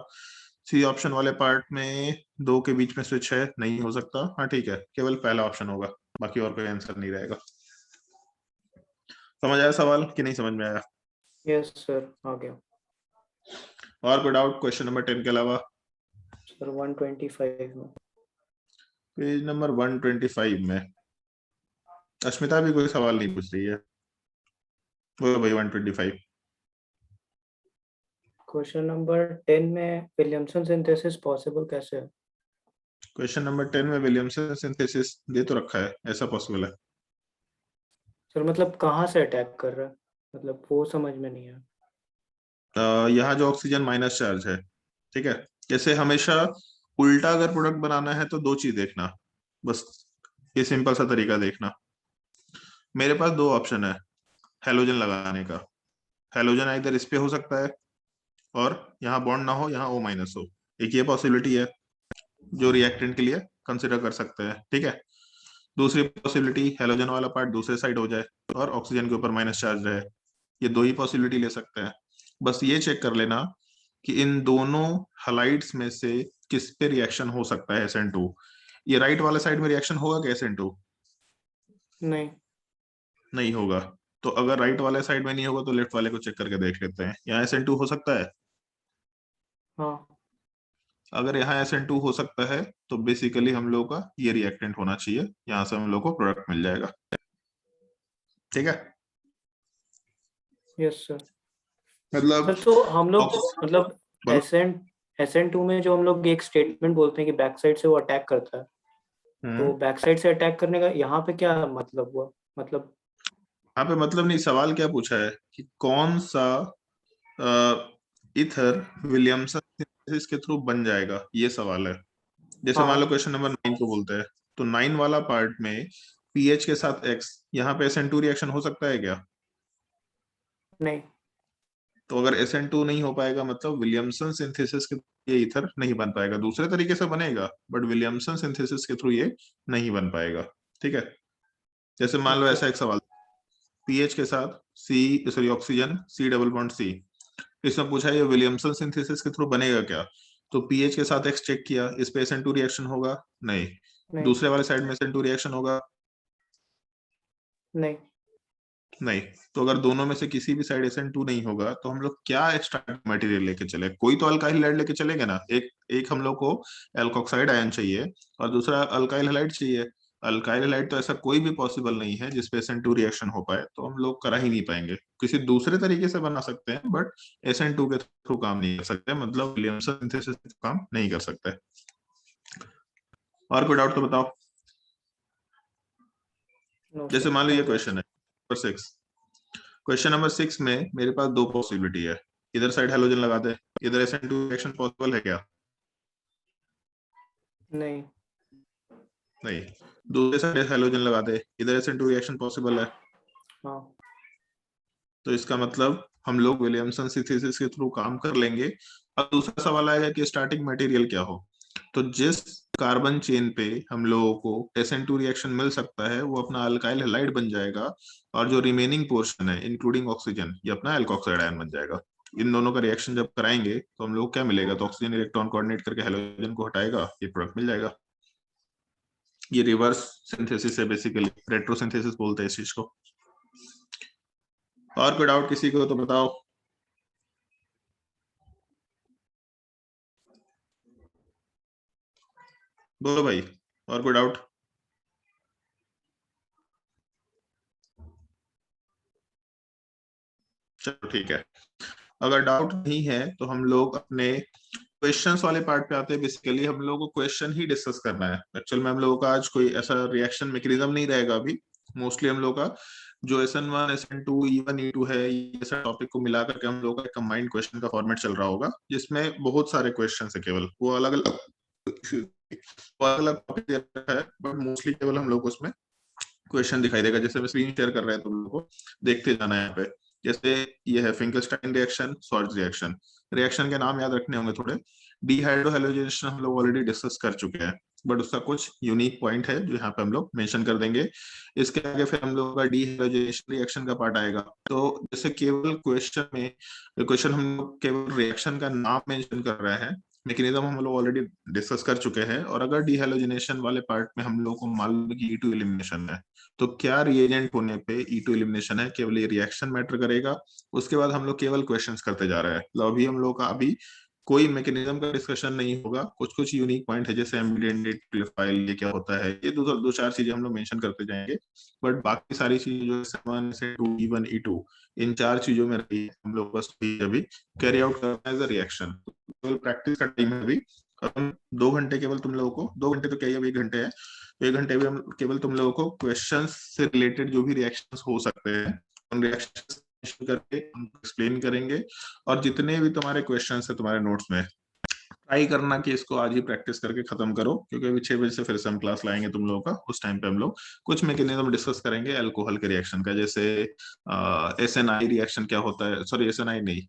सी ऑप्शन वाले पार्ट में 2 के बीच में स्विच है, नहीं हो सकता। हाँ ठीक है, केवल पहला ऑप्शन होगा, बाकी और कोई आंसर नहीं रहेगा। समझ आया सवाल कि नहीं समझ में आया? यस सर, आ गया और कोई डाउट क्वेश्चन नंबर 10 के अलावा? सर। 125 में, पेज नंबर 125 में अश्मिता भी कोई सवाल नहीं पूछ रही है। बोलो भाई 125। क्वेश्चन नंबर 10 में विलियमसन सिंथेसिस पॉसिबल कैसे है? क्वेश्चन नंबर 10 में विलियमसन सिंथेसिस दे तो रखा है, ऐसा पॉसिबल है। सर मतलब कहाँ से अटैक कर रहा है, मतलब वो समझ में नहीं है। यहाँ जो ऑक्सीजन माइनस चार्ज है, ठीक है, जैसे हमेशा उल्टा अगर प्रोडक्ट बनाना है तो 2 चीज देखना, बस ये सिंपल सा तरीका देखना। मेरे पास 2 ऑप्शन है हेलोजन लगाने का। हेलोजन इधर इस पे हो सकता है और यहाँ बॉन्ड ना हो, यहाँ O- हो। एक ये पॉसिबिलिटी है जो रिएक्टेंट के लिए कंसिडर कर सकते हैं, ठीक है। दूसरी पॉसिबिलिटी हेलोजन वाला पार्ट दूसरे साइड हो जाए और ऑक्सीजन के ऊपर माइनस चार्ज रहे। ये 2 ही पॉसिबिलिटी ले सकते हैं। बस ये चेक कर लेना कि इन दोनों हलाइड्स में से किस पे रिएक्शन हो सकता है SN2। ये राइट वाले साइड में रिएक्शन होगा क्या SN2? नहीं। नहीं होगा। तो अगर राइट वाले साइड में नहीं होगा तो लेफ्ट वाले को चेक करके देख लेते हैं, यहाँ SN2 हो सकता है। हाँ अगर यहाँ SN2 हो सकता है तो बेसिकली हम लोग का ये रिएक्टेंट होना चाहिए, यहाँ से हम लोग को प्रोडक्ट मिल जाएगा, ठीक है। Yes sir. मतलब सर तो हम लोग मतलब बोलो। SN2 में जो हम लोग एक स्टेटमेंट बोलते हैं कि बैक साइड से वो अटैक करता है, तो बैक साइड से अटैक करने का यहाँ पे क्या मतलब हुआ? मतलब यहाँ पे मतलब नहीं, सवाल क्या पूछा है कि कौन सा इथर विलियमसन सिंथेसिस के थ्रू बन जाएगा, ये सवाल है। जैसे मान लो हाँ क्वेश्चन नंबर 9 को बोलते हैं, तो 9 वाला पार्ट में पीएच के साथ X, यहाँ पे SN2 रिएक्शन हो सकता है क्या? नहीं। तो अगर SN2 नहीं हो पाएगा मतलब विलियमसन सिंथेसिस के ये ईथर नहीं बन पाएगा। दूसरे तरीके से बनेगा बट विलियमसन सिंथेसिस के थ्रू ये नहीं बन पाएगा, ठीक है। जैसे मान लो ओके। ऐसा एक सवाल, पीएच के साथ ऑक्सीजन C♯C, इसमें पूछा है ये विलियमसन सिंथेसिस के थ्रू बनेगा क्या? तो पीएच के साथ X चेक किया, इस पे SN2 रिएक्शन होगा? नहीं। नहीं दूसरे वाले साइड में SN2 रिएक्शन होगा? नहीं। नहीं। तो अगर दोनों में से किसी भी साइड SN2 नहीं होगा तो हम लोग क्या एक्स्ट्रा मटेरियल लेके चले? कोई तो अल्काइल हैलाइड लेके चलेंगे ना। एक हम लोग को एल्कोक्साइड आयन चाहिए और दूसरा अल्काइल हैलाइड चाहिए। अल्काइल हैलाइड तो ऐसा कोई भी पॉसिबल नहीं है जिसपे SN2 रिएक्शन हो पाए, तो हम लोग करा ही नहीं पाएंगे। किसी दूसरे तरीके से बना सकते हैं बट SN2 के थ्रू काम नहीं कर सकते, मतलब विलियमसन सिंथेसिस काम नहीं कर सकते। और कोई डाउट तो बताओ। नो जैसे सर, मान लो ये थैंक यू। क्वेश्चन है नंबर 6। क्वेश्चन नंबर 6 में मेरे पास 2 पॉसिबिलिटी है, इधर साइड हेलोजन लगा दे, इधर SN2 रिएक्शन पॉसिबल है क्या? नहीं। नहीं, दूसरे साइड हेलोजन लगा दे, इधर SN2 रिएक्शन पॉसिबल है। हाँ तो इसका मतलब हम लोग विलियमसन सिंथेसिस के थ्रू काम कर लेंगे। अब दूसरा सवाल आएगा कि स्टार्टिंग मटेरियल क्या हो। तो जिस कार्बन चेन पे हम लोगों को SN2 रिएक्शन मिल सकता है वो अपना अल्काइल हैलाइड बन जाएगा, और जो रिमेनिंग पोर्शन है इंक्लूडिंग ऑक्सीजन ये अपना एल्कोक्साइड आयन बन जाएगा। इन दोनों का रिएक्शन जब कराएंगे तो हम लोग क्या मिलेगा, तो ऑक्सीजन इलेक्ट्रॉन कोऑर्डिनेट करके हेलोजन को हटाएगा, ये प्रोडक्ट मिल जाएगा। ये रिवर्स सिंथेसिस है बेसिकली, रेट्रोसिंथेसिस बोलते हैं इस चीज को। और कोई डाउट किसी को तो बताओ। बोलो भाई, और कोई डाउट? चलो ठीक है, अगर डाउट नहीं है तो हम लोग अपने क्वेश्चंस वाले पार्ट पे आते हैं। बेसिकली हम लोगों को क्वेश्चन ही डिस्कस करना है। एक्चुअल में हम लोगों का आज कोई ऐसा रिएक्शन मैकेनिज्म नहीं रहेगा अभी। मोस्टली हम लोग का जो SN1 SN2 E1 E2 है, ये सब टॉपिक को मिला करके हम लोग का कंबाइंड क्वेश्चन का फॉर्मेट चल रहा होगा, जिसमें बहुत सारे क्वेश्चन है। केवल वो अलग अलग टॉपिक दे रखा है, बट मोस्टली केवल हम लोग को उसमें क्वेश्चन दिखाई देगा। जैसे मैं स्क्रीन शेयर कर रहा है, तुम लोगों को देखते जाना है यहाँ पे। जैसे ये है फिंकलस्टाइन रिएक्शन, स्वार्ट्ज रिएक्शन। रिएक्शन के नाम याद रखने होंगे थोड़े। डिहाइड्रोहैलोजेनेशन हम लोग ऑलरेडी डिस्कस कर चुके हैं, बट उसका कुछ यूनिक पॉइंट है जो यहाँ पे हम लोग मेंशन कर देंगे। इसके आगे फिर हम लोग का डिहाइड्रोजनेशन रिएक्शन का पार्ट आएगा। तो जैसे केवल क्वेश्चन हम लोग केवल रिएक्शन का नाम मेंशन कर रहे हैं, मैकेनिज्म हम लोग ऑलरेडी डिस्कस कर चुके हैं। और अगर डिहाइड्रोजनेशन वाले पार्ट में हम लोग को मालूम है कि E2 एलिमिनेशन है, तो क्या रिएजेंट होने पे E2 एलिमिनेशन है, केवल ये रिएक्शन मैटर करेगा। उसके बाद हम लोग केवल क्वेश्चंस करते जा रहे हैं। तो अभी हम लोग का अभी कोई मैकेनिज्म का डिस्कशन नहीं होगा। कुछ कुछ यूनिक पॉइंट है, जैसे एम्बिडेंट ये क्या होता है, ये दो चार चीजें हम लोग मेंशन करते जाएंगे। बट बाकी सारी चीजें जो S1 S2 E1 E2 इन चार चीजों में रही है, हम लोग बस अभी कैरी आउट करना है रिएक्शन। केवल प्रैक्टिस का टाइम है अभी। हम 2 घंटे केवल तुम लोगों को, 2 घंटे तो क्या ही, अब 1 घंटे है, 1 घंटे भी हम केवल तुम लोगों को क्वेश्चंस से रिलेटेड जो भी रिएक्शंस हो सकते हैं उन रिएक्शंस करके एक्सप्लेन करेंगे। और जितने भी तुम्हारे क्वेश्चंस है तुम्हारे नोट्स में, ट्राई करना कि इसको आज ही प्रैक्टिस करके खत्म करो, क्योंकि अभी 6 बजे से फिर से हम क्लास लाएंगे तुम लोगों का। उस टाइम पे हम लोग कुछ मैकेनिज्म डिस्कस करेंगे अल्कोहल के रिएक्शन का, जैसे SNI रिएक्शन क्या होता है, सॉरी SNI नहीं,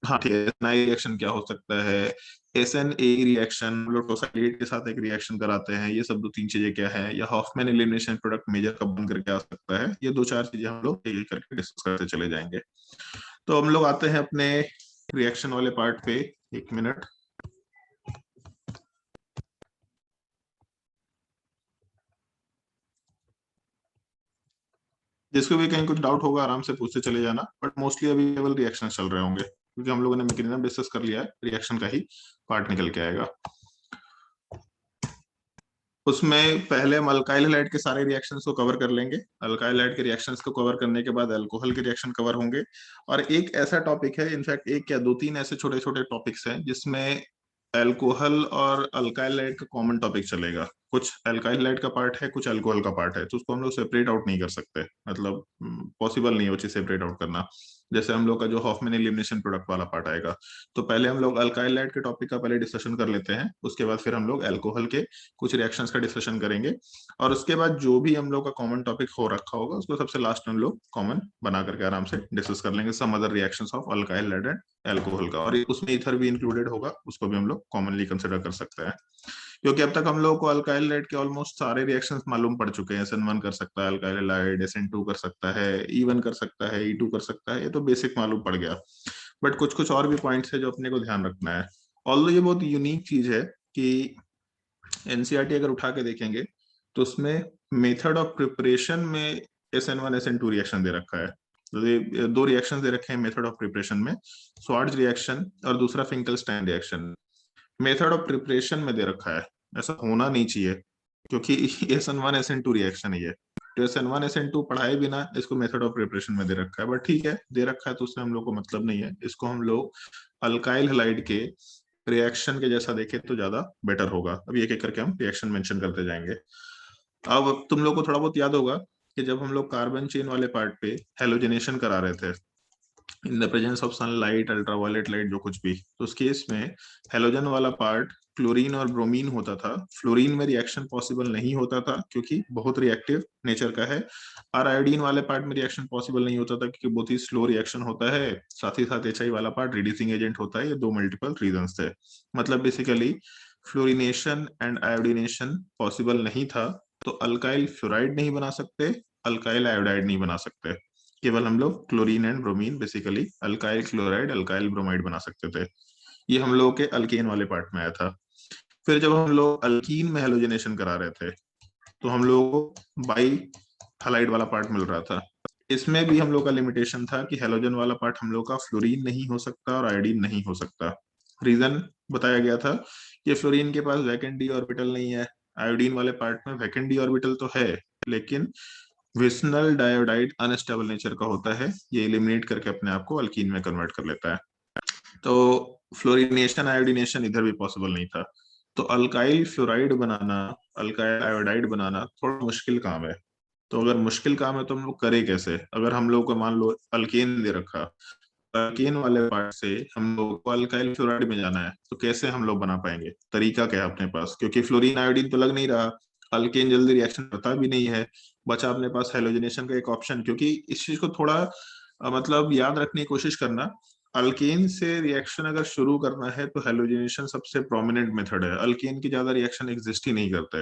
हाँ ठीक है, SNI रिएक्शन क्या हो सकता है, SNA रिएक्शन, हम लोग टोसाइलेट के साथ एक रिएक्शन कराते हैं, ये सब 2-3 चीजें क्या है, या हॉफमैन एलिमिनेशन प्रोडक्ट मेजर कब बन करके आ सकता है, ये 2-4 चीजें हम लोग एक एक करके डिस्कस करते चले जाएंगे। तो हम लोग आते हैं अपने रिएक्शन वाले पार्ट पे। 1 मिनट। जिसको भी कहीं कुछ डाउट होगा आराम से पूछते चले जाना, बट मोस्टली अभी केवल रिएक्शन चल रहे होंगे, क्योंकि हम लोगों ने मैकेनिज्म डिस्कस कर लिया है, रिएक्शन का ही पार्ट निकल के आएगा। उसमें पहले हम अल्काइल हैलाइड के सारे रिएक्शंस को कवर कर लेंगे। अल्काइल हैलाइड के रिएक्शंस को कवर करने के बाद अल्कोहल के रिएक्शन कवर होंगे। और एक ऐसा टॉपिक है, इनफैक्ट एक क्या 2-3 ऐसे छोटे छोटे टॉपिक्स हैं जिसमें अल्कोहल और अल्काइल हैलाइड का कॉमन टॉपिक चलेगा। कुछ अल्काइल हैलाइड का पार्ट है, कुछ अल्कोहल का पार्ट है, तो उसको हम लोग सेपरेट आउट नहीं कर सकते, मतलब पॉसिबल नहीं है वो चीज सेपरेट आउट करना। जैसे हम लोग का जो हॉफमैन एलिमिनेशन प्रोडक्ट वाला पार्ट आएगा, तो पहले हम लोग अल्काइल हैलाइड के टॉपिक का पहले डिस्कशन कर लेते हैं, उसके बाद फिर हम लोग अल्कोहल के कुछ रिएक्शंस का डिस्कशन करेंगे। और उसके बाद जो भी हम लोग का कॉमन टॉपिक हो रखा होगा उसको सबसे लास्ट में हम लोग कॉमन बना करके आराम से डिस्कस कर लेंगे, some other reactions of alkyl halide and alcohol का। और उसमें ईथर भी इंक्लूडेड होगा, उसको भी हम लोग कॉमनली कंसिडर कर सकते हैं, क्योंकि अब तक हम लोग को अल्काइल हैलाइड के ऑलमोस्ट सारे रिएक्शंस मालूम पड़ चुके हैं। SN1 कर सकता है अल्काइल हैलाइड, SN2 कर सकता है, E1 कर सकता है, E2 कर सकता है, ये तो बेसिक मालूम पड़ गया। बट कुछ कुछ और भी पॉइंट्स है जो अपने को ध्यान रखना है। ऑल्दो ये बहुत यूनिक चीज है कि NCERT अगर उठा के देखेंगे तो उसमें मेथड ऑफ प्रिपरेशन में SN1 SN2 रिएक्शन दे रखा है। तो ये 2 रिएक्शन दे रखे हैं मेथड ऑफ प्रिपरेशन में, स्वार्ट्ज रिएक्शन और दूसरा फिंकलस्टाइन रिएक्शन। मेथड ऑफ प्रिपरेशन में दे रखा है, ऐसा होना नहीं चाहिए, क्योंकि SN1 SN2 रिएक्शन ही है। तो SN1 SN2 पढ़ाए बिना इसको मेथड ऑफ प्रिपरेशन में दे रखा है, बट ठीक है दे रखा है तो उससे हम लोग को मतलब नहीं है। इसको हम लोग अल्काइल हैलाइड के रिएक्शन के जैसा देखें तो ज्यादा बेटर होगा। अभी एक एक करके हम रिएक्शन मेंशन करते जाएंगे। अब तुम लोग को थोड़ा बहुत याद होगा कि जब हम लोग कार्बन चेन वाले पार्ट पे हेलोजनेशन करा रहे थे, in the presence of sunlight, ultraviolet light, जो कुछ भी। तो उस केस में हेलोजन वाला पार्ट क्लोरीन और ब्रोमीन होता था। फ्लोरीन में रिएक्शन पॉसिबल नहीं होता था क्योंकि बहुत रिएक्टिव नेचर का है, और आयोडीन वाले पार्ट में रिएक्शन पॉसिबल नहीं होता था क्योंकि बहुत ही स्लो रिएक्शन होता है। साथ ही साथ HI वाला पार्ट रिड्यूसिंग एजेंट होता है। ये दो मल्टीपल रीजंस थे। मतलब basically fluorination and iodination possible नहीं था, तो अल्काइल फ्लोराइड नहीं बना सकते, अल्काइल आयोडाइड नहीं बना सकते। केवल हम लोग chlorine and bromine, basically alkyl chloride, alkyl bromide बना सकते थे। ये हम लोगों के अल्केन वाले पार्ट में आया था। फिर जब हम लोग अल्कीन में हेलोजनेशन करा रहे थे तो हम लोगों को बाई हैलाइड वाला पार्ट मिल रहा था। इसमें भी हम लोग का लिमिटेशन था कि हेलोजन वाला पार्ट हम लोग का फ्लोरीन नहीं हो सकता और आयोडीन नहीं हो सकता। रीजन बताया गया था कि फ्लोरीन के पास वैकेंट डी ऑर्बिटल नहीं है, आयोडीन वाले पार्ट में वैकेंट डी ऑर्बिटल तो है, लेकिन विस्नल डायोडाइड अनस्टेबल नेचर का होता है। ये एलिमिनेट करके अपने आप को अल्कीन में कन्वर्ट कर लेता है। तो फ्लोरिनेशन आयोडीनेशन इधर भी पॉसिबल नहीं था। तो अल्काइल फ्लोराइड बनाना, अल्काइल आयोडाइड बनाना थोड़ा मुश्किल काम है। तो अगर मुश्किल काम है तो हम लोग करें कैसे? अगर हम लोग को मान लो अल्केन दे रखा, अल्केन वाले पार्ट से हम लोग को अल्काइल फ्लोराइड में जाना है, तो कैसे हम लोग बना पाएंगे? तरीका क्या है अपने पास? क्योंकि फ्लोरीन आयोडीन तो लग नहीं रहा, अल्केन जल्दी रिएक्शन करता भी नहीं है, बचा अपने पास हेलोजनेशन का एक ऑप्शन। क्योंकि इस चीज को थोड़ा मतलब याद रखने की कोशिश करना, अल्केन से रिएक्शन अगर शुरू करना है तो हेलोजनेशन सबसे प्रोमिनेंट मेथड है। अल्केन की ज्यादा रिएक्शन एग्जिस्ट ही नहीं करते,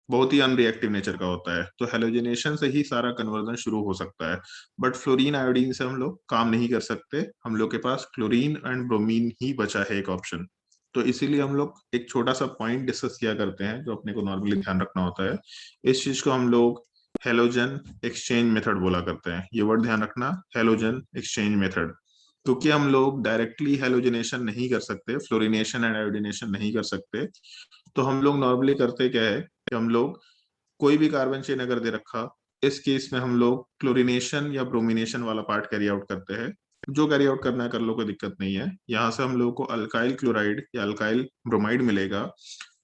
बहुत ही अनरिएक्टिव नेचर का होता है। तो हेलोजनेशन से ही सारा कन्वर्जन शुरू हो सकता है। बट फ्लोरीन आयोडीन से हम लोग काम नहीं कर सकते, हम लोग के पास क्लोरीन एंड ब्रोमीन ही बचा है एक ऑप्शन। तो इसीलिए हम लोग एक छोटा सा पॉइंट डिस्कस किया करते हैं जो अपने को नॉर्मली ध्यान रखना होता है। इस चीज को हम लोग हेलोजन एक्सचेंज मेथड बोला करते हैं। ये वर्ड ध्यान रखना, हेलोजन एक्सचेंज मेथड। क्योंकि हम लोग डायरेक्टली हेलोजनेशन नहीं कर सकते, फ्लोरिनेशन एंड आयोडीनेशन नहीं कर सकते, तो हम लोग नॉर्मली करते क्या है कि हम लोग कोई भी कार्बन चेन अगर दे रखा, इस केस में हम लोग क्लोरिनेशन या ब्रोमिनेशन वाला पार्ट कैरी आउट करते हैं। जो कैरी आउट करना है कर लो, कोई दिक्कत नहीं है। यहाँ से हम लोग को अल्काइल क्लोराइड या अल्काइल ब्रोमाइड मिलेगा।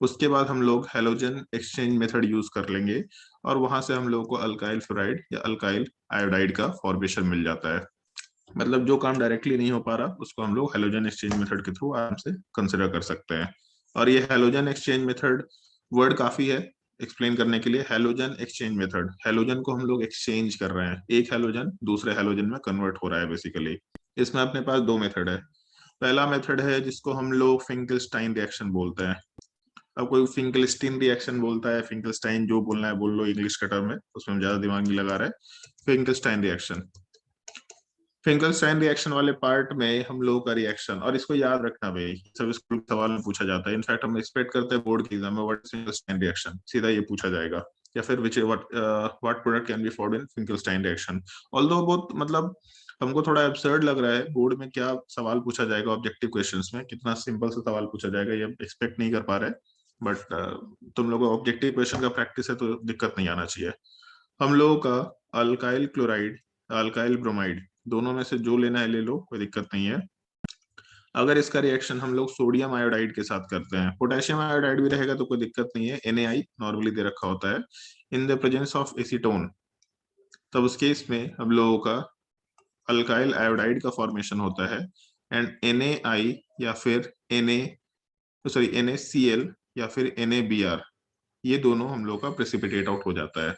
उसके बाद हम लोग हेलोजन एक्सचेंज मेथड यूज कर लेंगे और वहां से हम लोग को अल्काइल फ्लोराइड या अल्काइल आयोडाइड का फॉर्मेशन मिल जाता है। मतलब जो काम डायरेक्टली नहीं हो पा रहा उसको हम लोग हेलोजन एक्सचेंज मेथड के थ्रू आराम से कंसिडर कर सकते हैं। और ये हेलोजन एक्सचेंज मेथड वर्ड काफी है एक्सप्लेन करने के लिए। हेलोजन एक्सचेंज मेथड, हेलोजन को हम लोग एक्सचेंज कर रहे हैं, एक हेलोजन दूसरे हेलोजन में कन्वर्ट हो रहा है बेसिकली। इसमें अपने पास दो मेथड है। पहला मेथड है जिसको हम लोग फिंकलस्टाइन रिएक्शन बोलते हैं। अब कोई फिंकलस्टीन रिएक्शन बोलता है, फिंकलस्टाइन जो बोलना है बोल लो इंग्लिश का टर्म है, उसमें हम ज्यादा दिमाग नहीं लगा रहे हैं। फिंकलस्टाइन रिएक्शन, फिंकलस्टाइन रिएक्शन वाले पार्ट में हम लोगों का रिएक्शन, और इसको याद रखना भाई, सब स्कूल सवाल में पूछा जाता है। इनफैक्ट हम एक्सपेक्ट करते हैं बोर्ड के एग्जाम में व्हाट इज फिंकलस्टाइन रिएक्शन, सीधा ये पूछा जाएगा। या फिर which what product can be formed in Finkelstein reaction. Although बहुत मतलब हमको थोड़ा एब्सर्ड लग रहा है बोर्ड में क्या सवाल पूछा जाएगा ऑब्जेक्टिव क्वेश्चंस में, कितना सिंपल सा सवाल पूछा जाएगा ये एक्सपेक्ट नहीं कर पा रहे। बट तुम लोगों को ऑब्जेक्टिव क्वेश्चन का प्रैक्टिस है तो दिक्कत नहीं आना चाहिए। हम लोगों का अल्काइल क्लोराइड, अल्काइल ब्रोमाइड, दोनों में से जो लेना है ले लो, कोई दिक्कत नहीं है। अगर इसका रिएक्शन हम लोग सोडियम आयोडाइड के साथ करते हैं, पोटेशियम आयोडाइड भी रहेगा तो कोई दिक्कत नहीं है, Na नॉर्मली दे रखा होता है in the presence of acetone, तब उस केस में हम लोगों का अल्काइल आयोडाइड का फॉर्मेशन होता है। एंड Na या फिर NaCl या फिर NaBr, ये दोनों हम लोग का प्रेसिपिटेट आउट हो जाता है।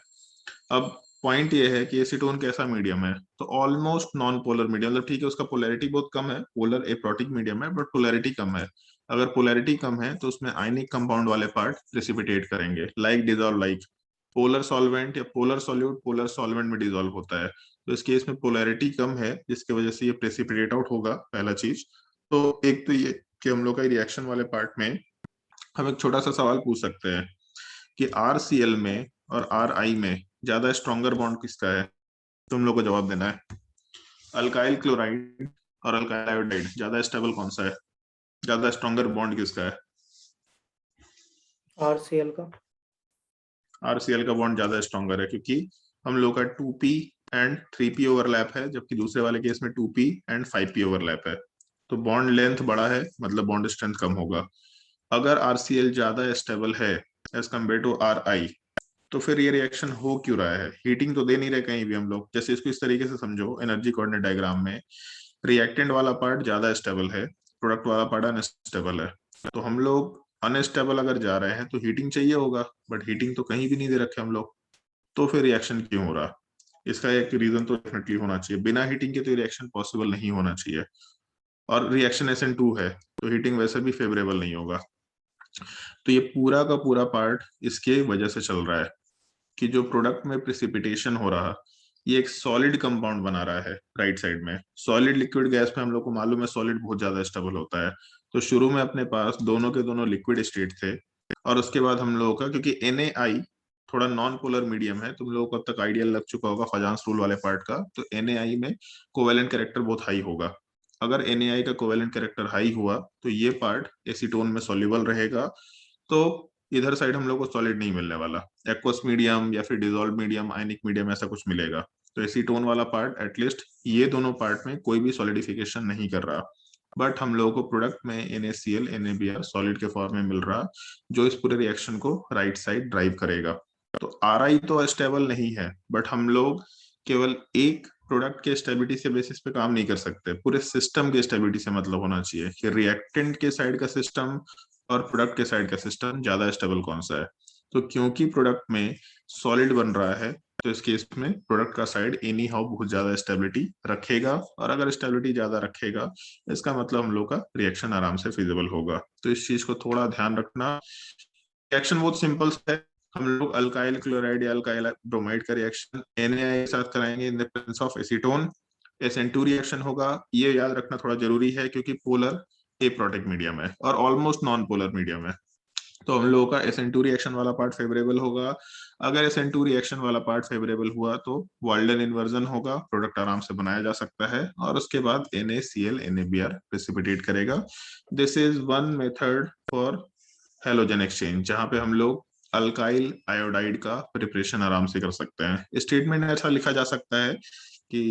अब पॉइंट ये है कि एसीटोन कैसा मीडियम है, तो ऑलमोस्ट नॉन पोलर मीडियम, मतलब ठीक है उसका पोलैरिटी बहुत कम है, पोलर एप्रोटिक मीडियम है बट पोलैरिटी कम है। अगर पोलैरिटी कम है तो उसमें आयनिक कंपाउंड वाले पार्ट प्रेसिपिटेट करेंगे, like dissolve, like polar solvent या पोलर सॉल्यूट पोलर सॉल्वेंट में डिजॉल्व होता है। तो इस केस में पोलैरिटी कम है जिसकी वजह से ये प्रेसिपिटेट आउट होगा, पहला चीज। तो एक तो ये कि हम लोग का रिएक्शन वाले पार्ट में हम एक छोटा सा सवाल पूछ सकते हैं कि RCl में और Ri में ज्यादा स्ट्रॉन्गर बॉन्ड किसका है? तुम लोग को जवाब देना है। अल्काइल क्लोराइड और अल्काइल आयोडाइड ज्यादा स्टेबल कौन सा है, ज्यादा स्ट्रॉन्गर बॉन्ड किसका है? RCl का। RCl का बॉन्ड ज्यादा स्ट्रॉन्गर है क्योंकि हम लोग का 2p एंड 3p ओवरलैप है, जबकि दूसरे वाले केस में 2p एंड 5p ओवरलैप है। तो बॉन्ड लेंथ बड़ा है, मतलब बॉन्ड स्ट्रेंथ कम होगा। अगर RCl ज्यादा स्टेबल है एज कम्पेयर टू Ri, तो फिर ये रिएक्शन हो क्यों रहा है? हीटिंग तो दे नहीं रहे कहीं भी हम लोग। जैसे इसको इस तरीके से समझो एनर्जी कोऑर्डिनेट डायग्राम में रिएक्टेंट वाला पार्ट ज्यादा स्टेबल है, प्रोडक्ट वाला पार्ट अनस्टेबल है। तो हम लोग अनस्टेबल अगर जा रहे हैं तो हीटिंग चाहिए होगा, बट हीटिंग तो कहीं भी नहीं दे रखे हम लोग, तो फिर रिएक्शन क्यों हो रहा? इसका एक रीजन तो डेफिनेटली होना चाहिए। बिना हीटिंग के तो रिएक्शन पॉसिबल नहीं होना चाहिए, और रिएक्शन SN2 है तो हीटिंग वैसे भी फेवरेबल नहीं होगा। तो ये पूरा का पूरा पार्ट इसके वजह से चल रहा है कि जो प्रोडक्ट में प्रेसिपिटेशन हो रहा, ये एक सॉलिड कंपाउंड बना रहा है राइट साइड में। सॉलिड लिक्विड गैस में हम लोग को मालूम है सॉलिड बहुत ज्यादा स्टेबल होता है। तो शुरू में अपने पास दोनों के दोनों लिक्विड स्टेट थे, और उसके बाद हम लोगों का, क्योंकि NaI थोड़ा नॉन पोलर मीडियम है, तुम लोगों को अब तक आइडिया लग चुका होगा फजांस रूल वाले पार्ट का, तो NaI में कोवेलेंट कैरेक्टर बहुत हाई होगा। अगर NaI का कोवेलेंट कैरेक्टर हाई हुआ तो ये पार्ट एसीटोन में सॉल्युबल रहेगा, तो इधर साइड हम लोग को सॉलिड नहीं मिलने वाला, एक्वस मीडियम या फिर डिजोल्व मीडियम, आयनिक मीडियम ऐसा कुछ मिलेगा। तो एसीटोन वाला पार्ट एटलीस्ट ये दोनों पार्ट में कोई भी सॉलिडिफिकेशन नहीं कर रहा, बट हम लोगों को प्रोडक्ट में NaCl NaBr सॉलिड के फॉर्म में मिल रहा, जो इस पूरे रिएक्शन को राइट साइड ड्राइव करेगा। तो Ri तो स्टेबल नहीं है, बट हम लोग केवल एक प्रोडक्ट के स्टेबिलिटी से बेसिस पे काम नहीं कर सकते, पूरे सिस्टम के स्टेबिलिटी से मतलब होना चाहिए कि रिएक्टेंट के साइड का सिस्टम और प्रोडक्ट के साइड का सिस्टम ज्यादा स्टेबल कौन सा है। तो क्योंकि प्रोडक्ट में सॉलिड बन रहा है, तो इस केस में प्रोडक्ट का साइड एनी हाउ बहुत ज्यादा स्टेबिलिटी रखेगा, और अगर स्टेबिलिटी ज्यादा रखेगा इसका मतलब हम लोग का रिएक्शन आराम से फिजिबल होगा। तो इस चीज को थोड़ा ध्यान रखना। रिएक्शन बहुत सिंपल है, हम लोग अल्काइल क्लोराइड या अल्काइल ब्रोमाइड का रिएक्शन NaI के साथ कराएंगे in the presence of acetone, SN2 reaction होगा। ये याद रखना थोड़ा जरूरी है क्योंकि पोलर एप्रोटिक मीडियम है और ऑलमोस्ट नॉन पोलर मीडियम है, तो हम लोगों का SN2 रिएक्शन वाला पार्ट फेवरेबल होगा। अगर SN2 रिएक्शन वाला पार्ट फेवरेबल हुआ तो वाल्डन इन्वर्जन होगा, प्रोडक्ट आराम से बनाया जा सकता है, और उसके बाद NaCl NaBr प्रेसिपिटेट करेगा। This is one method for halogen exchange, जहां पे हम लोग अल्काइल आयोडाइड का प्रिपरेशन आराम से कर सकते हैं। स्टेटमेंट में ऐसा लिखा जा सकता है कि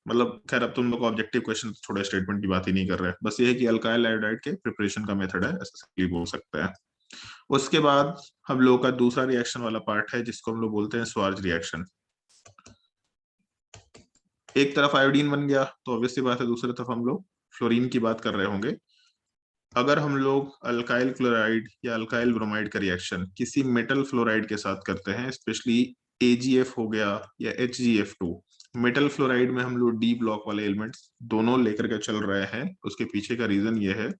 मतलब खैर अब तुम लोग ऑब्जेक्टिव क्वेश्चन छोड़े, स्टेटमेंट की बात ही नहीं कर रहे, बस ये है कि अल्काइल आयोडाइड के प्रिपरेशन का मेथड है, ऐसा सिंपली बोल सकते हैं। उसके बाद हम लोग का दूसरा रिएक्शन वाला पार्ट है जिसको हम लोग बोलते हैं स्वार्ज रिएक्शन। एक तरफ आयोडीन बन गया तो ऑब्वियस सी बात है दूसरी तरफ हम लोग फ्लोरीन की बात कर रहे होंगे। अगर हम लोग अल्काइल क्लोराइड या अल्काइल ब्रोमाइड का रिएक्शन किसी मेटल फ्लोराइड के साथ करते हैं, स्पेशली AgF हो गया या HgF2, मेटल फ्लोराइड में हम लोग D ब्लॉक वाले एलिमेंट्स दोनों लेकर के चल रहे हैं, उसके पीछे का रीजन ये है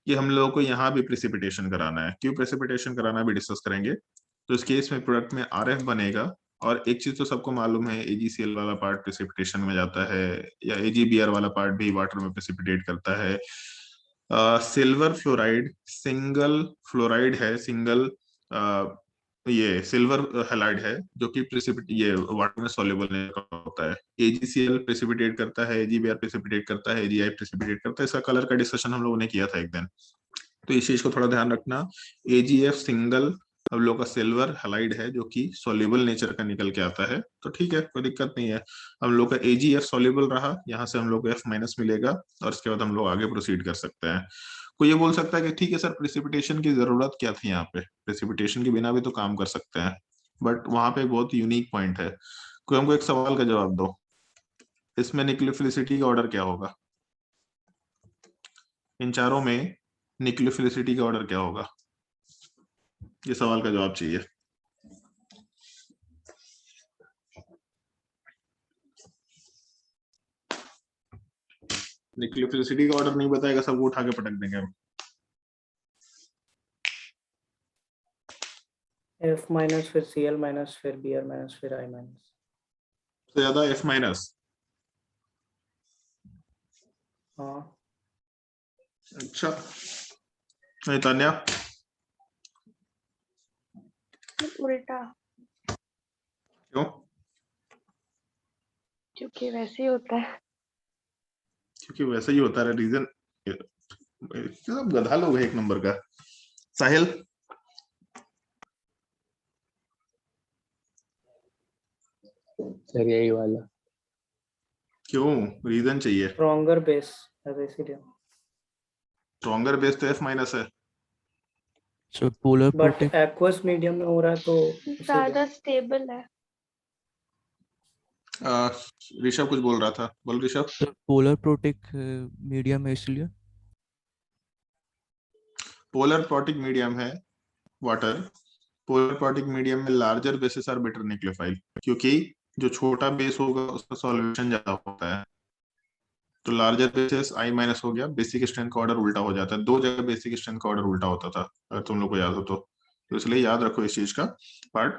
कि हम लोगों को यहाँ भी प्रेसिपिटेशन कराना है। क्यों प्रेसिपिटेशन कराना भी डिस्कस करेंगे। तो इस केस में प्रोडक्ट में RF बनेगा, और एक चीज तो सबको मालूम है AgCl वाला पार्ट प्रेसिपिटेशन में जाता है, या AgBr वाला पार्ट भी वाटर में प्रेसिपिटेट करता है। सिल्वर फ्लोराइड सिंगल फ्लोराइड है, सिंगल ये सिल्वर हैलाइड है जो कि ये वाटर में सॉल्युबल नहीं होता है। AgCl प्रेसिपिटेट करता है, AgBr प्रेसिपिटेट करता है, AgI प्रेसिपिटेट करता है। इसका कलर का डिस्कशन हम लोगों ने किया था एक दिन, तो इस चीज को थोड़ा ध्यान रखना। AgF सिंगल हम लोग का सिल्वर हैलाइड है जो कि सॉल्युबल नेचर का निकल के आता है, तो ठीक है कोई दिक्कत नहीं है। हम लोग का AgF सॉल्युबल रहा, यहाँ से हम लोग को F- मिलेगा, और उसके बाद हम लोग आगे प्रोसीड कर सकते हैं। कोई ये बोल सकता है कि ठीक है सर प्रेसिपिटेशन की जरूरत क्या थी, यहाँ पे प्रेसिपिटेशन के बिना भी तो काम कर सकते हैं, बट वहां पे बहुत यूनिक पॉइंट है। कोई हमको एक सवाल का जवाब दो, इसमें न्यूक्लियोफिलिसिटी का ऑर्डर क्या होगा? इन चारों में न्यूक्लियोफिलिसिटी का ऑर्डर क्या होगा? ये सवाल का जवाब चाहिए। न्यूक्लियोफिलिसिटी का ऑर्डर नहीं बताएगा, सबको उठा के पटक देंगे हम। F- फिर Cl- फिर Br- फिर I-। सबसे ज्यादा F-। हाँ अच्छा, नहीं तान्या? उल्टा, क्यों? क्योंकि वैसे ही होता है। क्योंकि वैसे ही होता है, रीजन सब गधा लोग है एक नंबर का। साहिल? सर यही वाला। क्यों, रीजन चाहिए? स्ट्रॉन्गर बेस है इसीलिए। स्ट्रॉन्गर बेस तो F- है। So polar but protect aqueous medium में हो रहा है तो ज्यादा स्टेबल है। ऋषभ कुछ बोल रहा था, बोल Rishabh. Sir polar protic medium है इसलिए। पोलर प्रोटिक मीडियम है वाटर। पोलर प्रोटिक मीडियम में larger bases are better nucleophile, क्योंकि जो छोटा बेस होगा उसका सॉल्वेशन ज्यादा होता है। तो लार्जर बेसिस आई माइनस हो गया, बेसिक स्ट्रेंथ का ऑर्डर उल्टा हो जाता है। दो जगह बेसिक स्ट्रेंथ का ऑर्डर उल्टा होता था, अगर तुम लोग को याद हो तो इसलिए याद रखो इस चीज का पार्ट।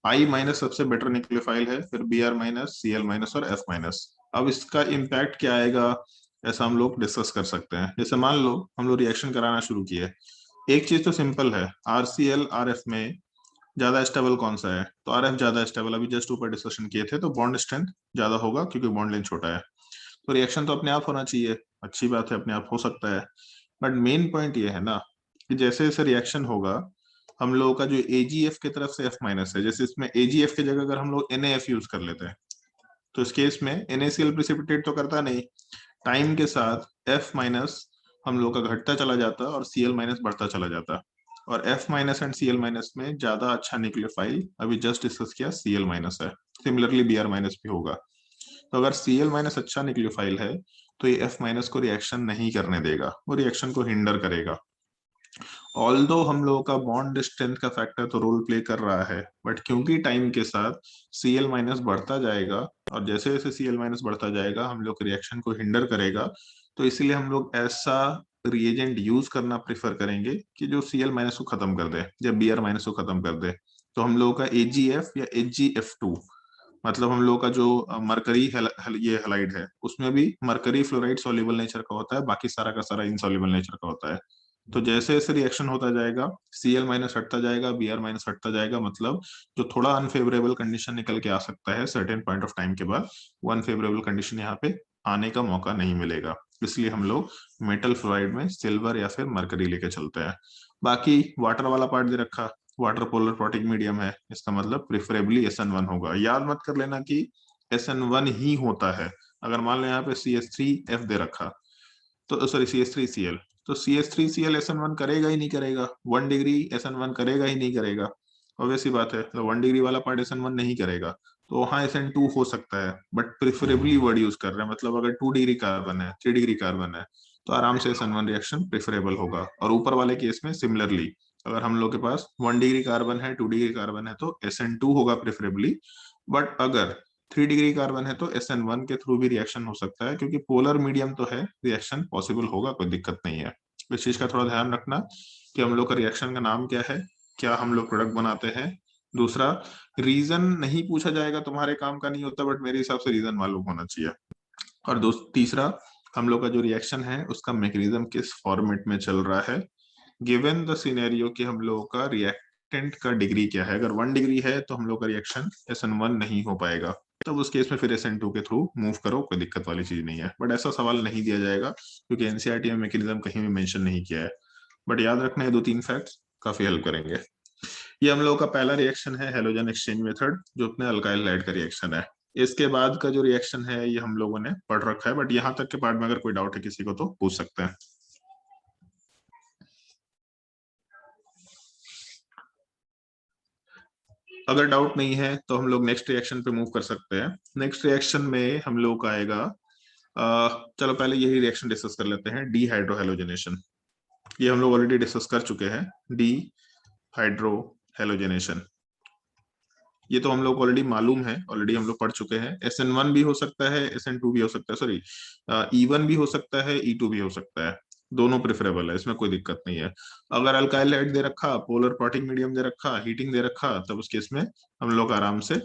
आई माइनस सबसे बेटर न्यूक्लियोफाइल है, फिर B R minus, C L minus और एफ माइनस। अब इसका इम्पैक्ट क्या आएगा, ऐसा हम लोग डिस्कस कर सकते हैं। जैसे मान लो हम लोग रिएक्शन कराना शुरू किए, एक चीज तो सिंपल है, R C L R F में ज्यादा स्टेबल कौन सा है, तो आर एफ ज्यादा स्टेबल। अभी जस्ट ऊपर डिस्कशन किए थे, तो बॉन्ड स्ट्रेंथ ज्यादा होगा क्योंकि बॉन्ड लेंथ छोटा है। तो रिएक्शन तो अपने आप होना चाहिए, अच्छी बात है, अपने आप हो सकता है। बट मेन पॉइंट ये है ना कि जैसे जैसे रिएक्शन होगा, हम लोगों का जो एजीएफ की तरफ से एफ माइनस है, जैसे इसमें एजीएफ की जगह अगर हम लोग एनएएफ यूज कर लेते हैं, तो इस केस में NaCl प्रिसिपिटेट तो करता नहीं, टाइम के साथ एफ माइनस हम लोग का घटता चला जाता और Cl माइनस बढ़ता चला जाता। और F minus and Cl minus में ज्यादा अच्छा न्यूक्लियोफाइल अभी जस्ट डिस्कस किया Cl माइनस है। सिमिलरली Br माइनस भी होगा। तो अगर Cl माइनस अच्छा न्यूक्लियोफाइल है तो ये F माइनस को रिएक्शन नहीं करने देगा, वो रिएक्शन को हिंडर करेगा। ऑल्दो हम लोगों का बॉन्ड स्ट्रेंथ का फैक्टर तो रोल प्ले कर रहा है, बट क्योंकि टाइम के साथ Cl माइनस बढ़ता जाएगा और जैसे जैसे Cl माइनस बढ़ता जाएगा हम लोग रिएक्शन को हिंडर करेगा, तो इसलिए हम लोग ऐसा रिएजेंट यूज करना प्रेफर करेंगे कि जो Cl माइनस को खत्म कर दे या Br माइनस को खत्म कर दे। तो हम लोगों का AgF या AgF2, मतलब हम लोग का जो मरकरी ये हेलाइड है, उसमें भी मरकरी फ्लोराइड सॉल्युबल नेचर का होता है, बाकी सारा का सारा इनसॉल्युबल नेचर का होता है। तो जैसे जैसे रिएक्शन होता जाएगा Cl माइनस हटता जाएगा, Br माइनस हटता जाएगा, मतलब जो थोड़ा अनफेवरेबल कंडीशन निकल के आ सकता है सर्टेन पॉइंट ऑफ टाइम के बाद, वो अनफेवरेबल कंडीशन यहाँ पे आने का मौका नहीं मिलेगा। इसलिए हम लोग मेटल फ्लोराइड में सिल्वर या फिर मरकरी लेके चलते हैं। बाकी वाटर वाला पार्ट दे रखा, वाटर पोलर प्रोटिक मीडियम है, इसका मतलब प्रिफरेबली SN1 होगा। याद मत कर लेना कि SN1 ही होता है। अगर मान लो यहाँ पे CH3F दे रखा, तो सॉरी CH3Cl, तो CH3Cl SN1 करेगा ही नहीं करेगा, 1 डिग्री SN1 करेगा ही नहीं करेगा। ऑब्वियसली बात है, तो 1 डिग्री वाला पार्ट SN1 नहीं करेगा, तो वहां SN2 हो सकता है, बट प्रिफरेबली वर्ड यूज कर रहे हैं, मतलब अगर 2 डिग्री कार्बन है, 3 डिग्री कार्बन है, तो आराम से SN1 रिएक्शन प्रिफरेबल होगा। और ऊपर वाले केस में सिमिलरली, अगर हम लोग के पास 1 डिग्री कार्बन है, 2 डिग्री कार्बन है, तो SN2 होगा प्रेफरेबली। बट अगर 3 डिग्री कार्बन है तो SN1 के थ्रू भी रिएक्शन हो सकता है, क्योंकि पोलर मीडियम तो है, रिएक्शन पॉसिबल होगा, कोई दिक्कत नहीं है। इस चीज का थोड़ा ध्यान रखना कि हम लोग का रिएक्शन का नाम क्या है, क्या हम लोग प्रोडक्ट बनाते हैं। दूसरा, रीजन नहीं पूछा जाएगा, तुम्हारे काम का नहीं होता, बट मेरे हिसाब से रीजन मालूम होना चाहिए। और तीसरा, हम लोग का जो रिएक्शन है उसका मैकेनिज्म किस फॉर्मेट में चल रहा है, गिवन द सिनेरियो कि हम लोगों का रिएक्टेंट का डिग्री क्या है। अगर 1 डिग्री है तो हम लोग का रिएक्शन SN1 नहीं हो पाएगा, तब उस केस में फिर SN2 के थ्रू मूव करो, कोई दिक्कत वाली चीज नहीं है। बट ऐसा सवाल नहीं दिया जाएगा क्योंकि एनसीईआरटी में मैकेनिज्म कहीं भी मेंशन नहीं किया है। बट याद रखना है 2-3 फैक्ट्स काफी हेल्प करेंगे। ये हम लोगों का पहला रिएक्शन है हेलोजन एक्सचेंज मेथड, जो अपने अल्काइल हाइड का रिएक्शन है। इसके बाद का जो रिएक्शन है ये हम लोगों ने पढ़ रखा है, बट यहाँ तक के पार्ट में अगर कोई डाउट है किसी को तो पूछ सकते हैं। अगर डाउट नहीं है तो हम लोग नेक्स्ट रिएक्शन पे मूव कर सकते हैं। नेक्स्ट रिएक्शन में हम लोग का आएगा, चलो पहले यही रिएक्शन डिस्कस कर लेते हैं, डी हाइड्रोहेलोजनेशन। ये हम लोग ऑलरेडी डिस्कस कर चुके हैं, डी हाइड्रोहेलोजनेशन। ये तो हम लोग ऑलरेडी मालूम है, ऑलरेडी हम लोग पढ़ चुके हैं। SN1 भी हो सकता है, SN2 भी हो सकता है, सॉरी E1 भी हो सकता है, E2 भी हो सकता है, दोनों प्रेफरेबल है, इसमें कोई दिक्कत नहीं है। अगर अल्काइल हाइड दे रखा, पोलर प्रोटिक मीडियम दे रखा, हीटिंग दे रखा, तब उस केस में हम लोग आराम से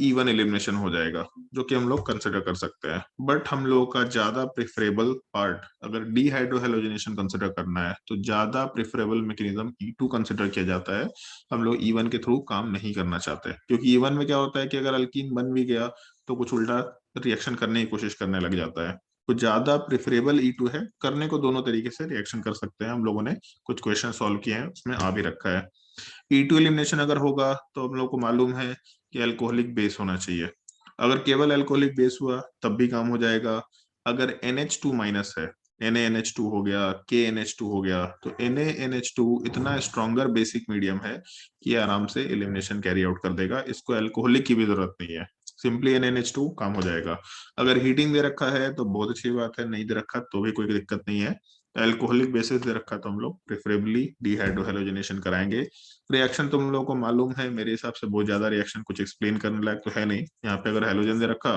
E1 एलिमिनेशन हो जाएगा, जो कि हम लोग कंसिडर कर सकते हैं। बट हम लोग का ज्यादा प्रेफरेबल पार्ट, अगर डीहाइड्रोहेलोजनेशन कंसिडर करना है तो ज्यादा प्रेफरेबल मैकेनिज्म E2 कंसिडर किया जाता है। हम लोग E1 के थ्रू काम नहीं करना चाहते, क्योंकि E1 में क्या होता है कि अगर अल्कीन बन भी गया तो कुछ उल्टा रिएक्शन करने की कोशिश करने लग जाता है। तो ज्यादा प्रेफरेबल E2 है, करने को दोनों तरीके से रिएक्शन कर सकते हैं। हम लोगों ने कुछ क्वेश्चन सॉल्व किए हैं, उसमें आ भी रखा है। E2 एलिमिनेशन अगर होगा तो हम लोग को मालूम है कि अल्कोहलिक बेस होना चाहिए। अगर केवल अल्कोहलिक बेस हुआ तब भी काम हो जाएगा। अगर NH2 माइनस है, NaNH2 हो गया, KNH2 हो गया, तो NaNH2 इतना स्ट्रॉन्गर बेसिक मीडियम है कि आराम से एलिमिनेशन कैरी आउट कर देगा, इसको अल्कोहलिक की भी जरूरत नहीं है, सिंपली NaNH2 काम हो जाएगा। अगर हीटिंग दे रखा है तो बहुत अच्छी बात है, नहीं दे रखा तो भी कोई दिक्कत नहीं है। एल्कोहलिक बेसिस दे रखा तो हम लोग प्रेफरेबली डिहाइड्रोहेलोजनेशन कराएंगे। रिएक्शन तुम लोगों को मालूम है, मेरे हिसाब से बहुत ज्यादा रिएक्शन कुछ एक्सप्लेन करने लायक तो है नहीं। यहाँ पे अगर हेलोजन दे रखा,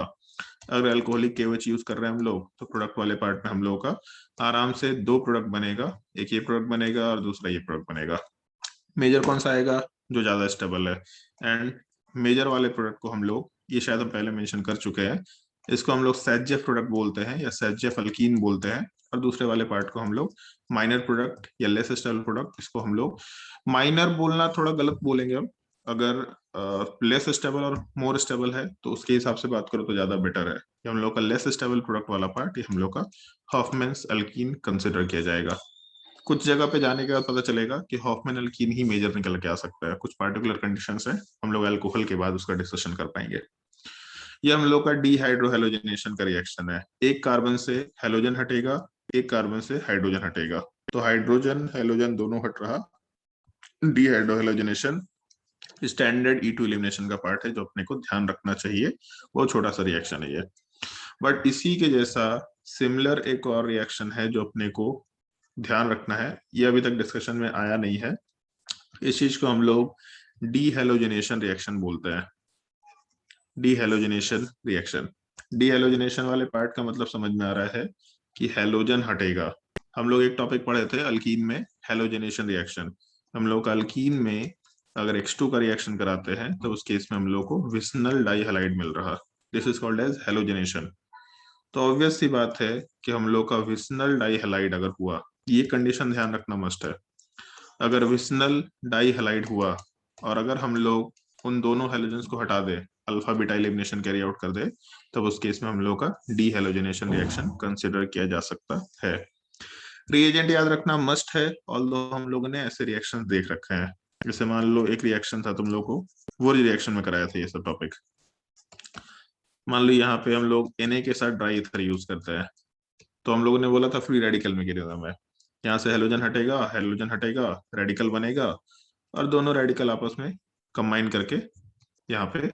अगर अल्कोहलिक KOH यूज कर रहे हैं हम लोग, तो प्रोडक्ट वाले पार्ट में हम लोगों का आराम से 2 प्रोडक्ट बनेगा, एक ये प्रोडक्ट बनेगा और दूसरा ये प्रोडक्ट बनेगा। मेजर कौन सा आएगा? जो ज्यादा स्टेबल है। एंड मेजर वाले प्रोडक्ट को हम लोग, ये शायद हम पहले मेंशन कर चुके हैं, इसको हम लोग सेजेफ प्रोडक्ट बोलते हैं या सेजेफ अल्कीन बोलते हैं। और दूसरे वाले पार्ट को हम लोग माइनर प्रोडक्ट या लेस स्टेबल प्रोडक्ट, इसको हम लोग माइनर बोलना थोड़ा गलत बोलेंगे हम। अगर लेस स्टेबल और मोर स्टेबल है तो उसके हिसाब से बात करो तो ज्यादा बेटर है। ये हम लोग का लेस स्टेबल प्रोडक्ट वाला पार्ट, ये हम लोग का हॉफमैन्स अल्कीन कंसिडर किया जाएगा। कुछ जगह पे जाने के बाद पता चलेगा कि हॉफमैन अल्कीन ही मेजर निकल के आ सकता है। कुछ पार्टिकुलर कंडीशंस है, हम लोग अल्कोहल के बाद उसका डिस्कशन कर पाएंगे। ये हम लोग का डिहाइड्रोहेलोजनेशन का रिएक्शन है। एक कार्बन से हेलोजन हटेगा, एक कार्बन से हाइड्रोजन हटेगा, तो हाइड्रोजन हेलोजन दोनों हट रहा। डिहाइड्रोहेलोजनेशन स्टैंडर्ड E2 एलिमिनेशन का पार्ट है जो अपने को ध्यान रखना चाहिए। बहुत छोटा सा रिएक्शन है ये, बट इसी के जैसा सिमिलर एक और रिएक्शन है जो अपने को ध्यान रखना है। ये अभी तक डिस्कशन में आया नहीं है। इस चीज को हम लोग डीहेलोजनेशन रिएक्शन बोलते हैं। डीहेलोजनेशन रिएक्शन, डीहेलोजनेशन वाले पार्ट का मतलब समझ में आ रहा है कि हेलोजन हटेगा। हम लोग एक टॉपिक पढ़े थे अल्कीन में, हेलोजनेशन रिएक्शन। हम लोग का अल्कीन में अगर X2 का रिएक्शन कराते हैं तो उस केस में हम लोग को विस्नल डाइहैलाइड मिल रहा। This is called as halogenation. तो ऑब्वियस सी बात है कि हम लोग का विस्नल डाइहैलाइड अगर हुआ, ये कंडीशन ध्यान रखना मस्ट है। अगर विस्नल डाइहैलाइड हुआ और अगर हम लोग उन दोनों हेलोजेंस को हटा दे, alpha beta elimination carry out कर दे, तब उस केस में हम लोग का डीहेलोजनेशन रिएक्शन कंसिडर किया जा सकता है। रिएजेंट याद रखना मस्ट है, ऑल्दो हम लोगों ने ऐसे रिएक्शन देख रखे हैं। जैसे मान लो एक रिएक्शन था तुम लोग को वो रिएक्शन में कराया था ये सब टॉपिक। मान लो यहाँ पे हम लोग Na के साथ ड्राई ईथर यूज करते हैं, तो हम लोगों ने बोला था फ्री रेडिकल मैकेनिज्म है। यहाँ से हेलोजन हटेगा, रेडिकल बनेगा और दोनों रेडिकल आपस में कंबाइन करके यहाँ पे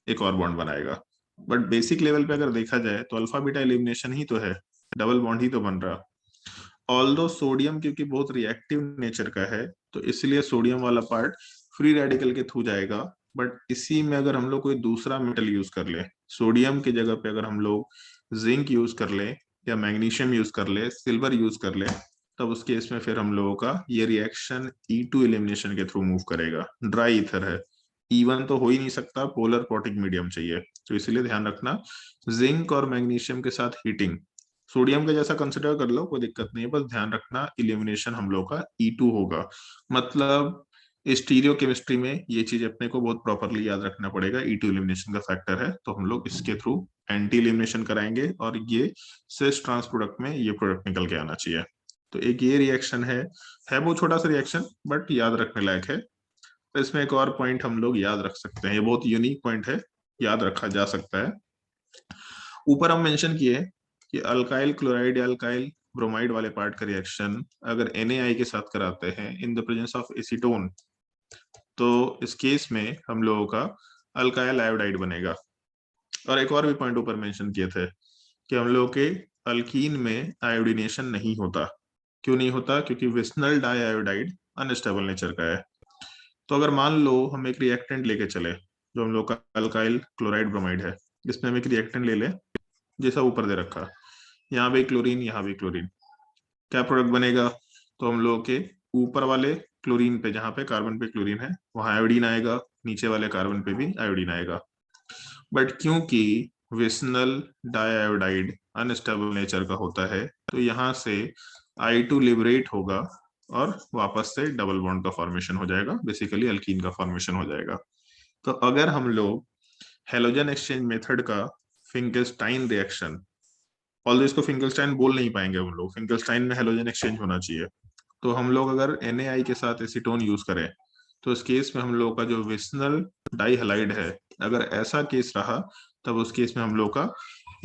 एक और बॉन्ड बनाएगा। बट बेसिक लेवल पे अगर देखा जाए तो अल्फा बीटा एलिमिनेशन ही तो है, डबल बॉन्ड ही तो बन रहा। ऑल्दो सोडियम क्योंकि बहुत रिएक्टिव नेचर का है तो इसलिए सोडियम वाला पार्ट फ्री रेडिकल के थ्रू जाएगा। बट इसी में अगर हम लोग कोई दूसरा मेटल यूज कर ले, सोडियम की जगह पे अगर हम लोग जिंक यूज कर ले या मैग्नीशियम यूज कर ले, सिल्वर यूज कर ले, तब उस केस में फिर हम लोगों का ये रिएक्शन E2 एलिमिनेशन के थ्रू मूव करेगा। ड्राई ईथर है, इवन तो हो ही नहीं सकता, पोलर पोटिक मीडियम चाहिए। तो इसलिए ध्यान रखना जिंक और मैग्नीशियम के साथ हीटिंग, सोडियम का जैसा कंसिडर कर लो, कोई दिक्कत नहीं है, बस ध्यान रखना इलिमिनेशन हम लोग का E2 होगा। मतलब स्टीरियो केमिस्ट्री में ये चीज अपने को बहुत प्रॉपरली याद रखना पड़ेगा। E2 एलिमिनेशन का फैक्टर है, तो हम लोग इसके थ्रू एंटी एलिमिनेशन कराएंगे और ये सिस ट्रांस प्रोडक्ट में ये प्रोडक्ट निकल के आना चाहिए। तो एक ये रिएक्शन है बहुत छोटा सा रिएक्शन बट याद रखने लायक है। तो इसमें एक और पॉइंट हम लोग याद रख सकते हैं, ये बहुत यूनिक पॉइंट है, याद रखा जा सकता है। ऊपर हम मेंशन किए कि अल्काइल क्लोराइड या अल्काइल ब्रोमाइड वाले पार्ट का रिएक्शन अगर NaI के साथ कराते हैं in the presence of acetone, तो इस केस में हम लोगों का अल्काइल आयोडाइड बनेगा। और एक और भी पॉइंट ऊपर मेंशन किए थे कि हम लोगों के अल्कीन में आयोडीनेशन नहीं होता। क्यों नहीं होता? क्योंकि विस्नल डाइआयोडाइड अनस्टेबल नेचर का है। तो अगर मान लो हम एक रिएक्टेंट लेके चले जो हम लोग का अल्काइल क्लोराइड ब्रोमाइड है, इसमें हम एक रिएक्टेंट ले ले जैसा ऊपर दे रखा, यहाँ भी क्लोरीन यहाँ भी क्लोरीन, क्या प्रोडक्ट बनेगा? तो हम लोग के ऊपर वाले क्लोरीन पे, जहाँ पे कार्बन पे क्लोरीन है, वहां आयोडीन आएगा, नीचे वाले कार्बन पे भी आयोडीन आएगा। बट क्योंकि विस्नल डाइआयोडाइड अनस्टेबल नेचर का होता है तो यहाँ से I2 लिबरेट होगा और वापस से डबल बॉन्ड का फॉर्मेशन हो जाएगा, बेसिकली अल्कीन का फॉर्मेशन हो जाएगा। तो अगर हम लोग हेलोजन एक्सचेंज मेथड का फिंकेल्स्टाइन रिएक्शन, ऑल्दो इसको फिंकेल्स्टाइन बोल नहीं पाएंगे हम लोग, फिंकेल्स्टाइन में हेलोजन एक्सचेंज होना चाहिए, तो हम लोग अगर NaI के साथ एसीटोन यूज करें तो इस केस में हम लोग का जो विस्नल डाइहैलाइड है, अगर ऐसा केस रहा तब उस केस में हम लोग का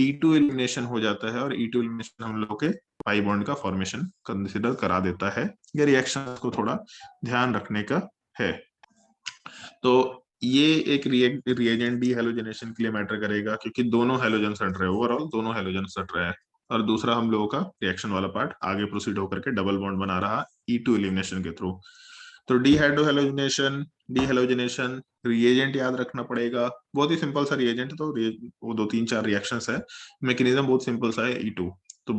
E2 एलिमिनेशन हो जाता है और E2 एलिमिनेशन हम लोग के पाई बॉन्ड का फॉर्मेशन कंसिडर करा देता है। ये रिएक्शन को थोड़ा ध्यान रखने का है। तो ये एक रिएजेंट डी हेलोजनेशन के लिए मैटर करेगा, क्योंकि दोनों हेलोजन हट रहे हैं, ओवरऑल दोनों हेलोजन हट रहे हैं। और दूसरा हम लोगों का रिएक्शन वाला पार्ट आगे प्रोसीड होकर के डबल बॉन्ड बना रहा E2 एलिमिनेशन के थ्रू। तो डी हेलोजनेशन रिएजेंट याद रखना पड़ेगा, बहुत ही सिंपल सा रिएजेंट, तो वो 2-3-4 रिएक्शंस है, मैकेनिज्म बहुत सिंपल सा है E2। तो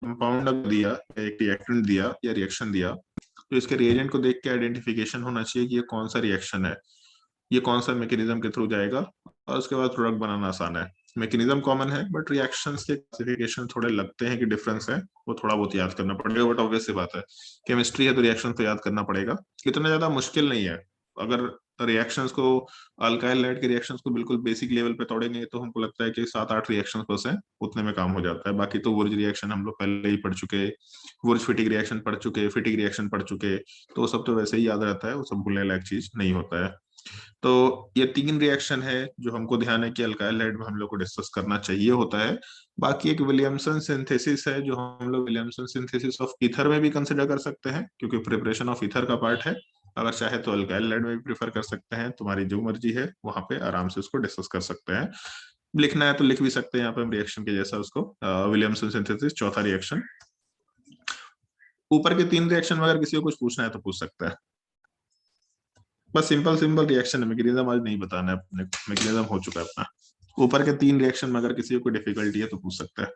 कंपाउंड दिया या एक रिएक्टेंट दिया या रिएक्शन दिया, तो इसके रिएजेंट को देख के आइडेंटिफिकेशन होना चाहिए कि ये कौन सा रिएक्शन है, ये कौन सा मैकेनिज्म के थ्रू जाएगा, और उसके बाद प्रोडक्ट बनाना आसान है। मैकेनिज्म कॉमन है, बट रिएक्शंस के क्लासिफिकेशन थोड़े लगते हैं कि डिफरेंस है, वो थोड़ा बहुत याद करना पड़ेगा। बट ऑब्वियस सी बात है, केमिस्ट्री है तो रिएक्शन तो याद करना पड़ेगा, इतना ज्यादा मुश्किल नहीं है। अगर रिएक्शंस को, अल्काइल लाइट के रिएक्शंस को बिल्कुल बेसिक लेवल पे तोड़ेंगे तो हमको लगता है कि 7-8 रिएक्शंस बस हैं, उतने में काम हो जाता है। बाकी तो वुर्ज रिएक्शन हम लोग पहले ही पढ़ चुके, वुर्ज फिटिक रिएक्शन पढ़ चुके, फिटिक रिएक्शन पढ़ चुके, तो वो सब तो वैसे ही याद रहता है, वो सब भूलने लायक चीज नहीं होता है। तो ये 3 रिएक्शन है जो हमको ध्यान है कि अल्काइल लाइट में हम लोग को डिस्कस करना चाहिए होता है। बाकी एक विलियमसन सिंथेसिस है, जो हम लोग विलियमसन सिंथेसिस ऑफ ईथर में भी कंसिडर कर सकते हैं, क्योंकि प्रिपरेशन ऑफ ईथर का पार्ट है। अगर चाहे तो अल्काइल लाइट में भी प्रेफर कर सकते हैं, तुम्हारी जो मर्जी है, वहां पे आराम से उसको डिस्कस कर सकते हैं। लिखना है तो लिख भी सकते हैं यहाँ पे हम रिएक्शन के जैसा उसको, विलियमसन सिंथेसिस चौथा रिएक्शन। ऊपर के 3 रिएक्शन में अगर किसी को कुछ पूछना है तो पूछ सकता है। बस सिंपल सिंपल रिएक्शन है, मैकेनिज्म आज नहीं बताना है अपने, मैकेनिज्म हो चुका है अपना। ऊपर के 3 रिएक्शन में अगर किसी को डिफिकल्टी है तो पूछ सकता है।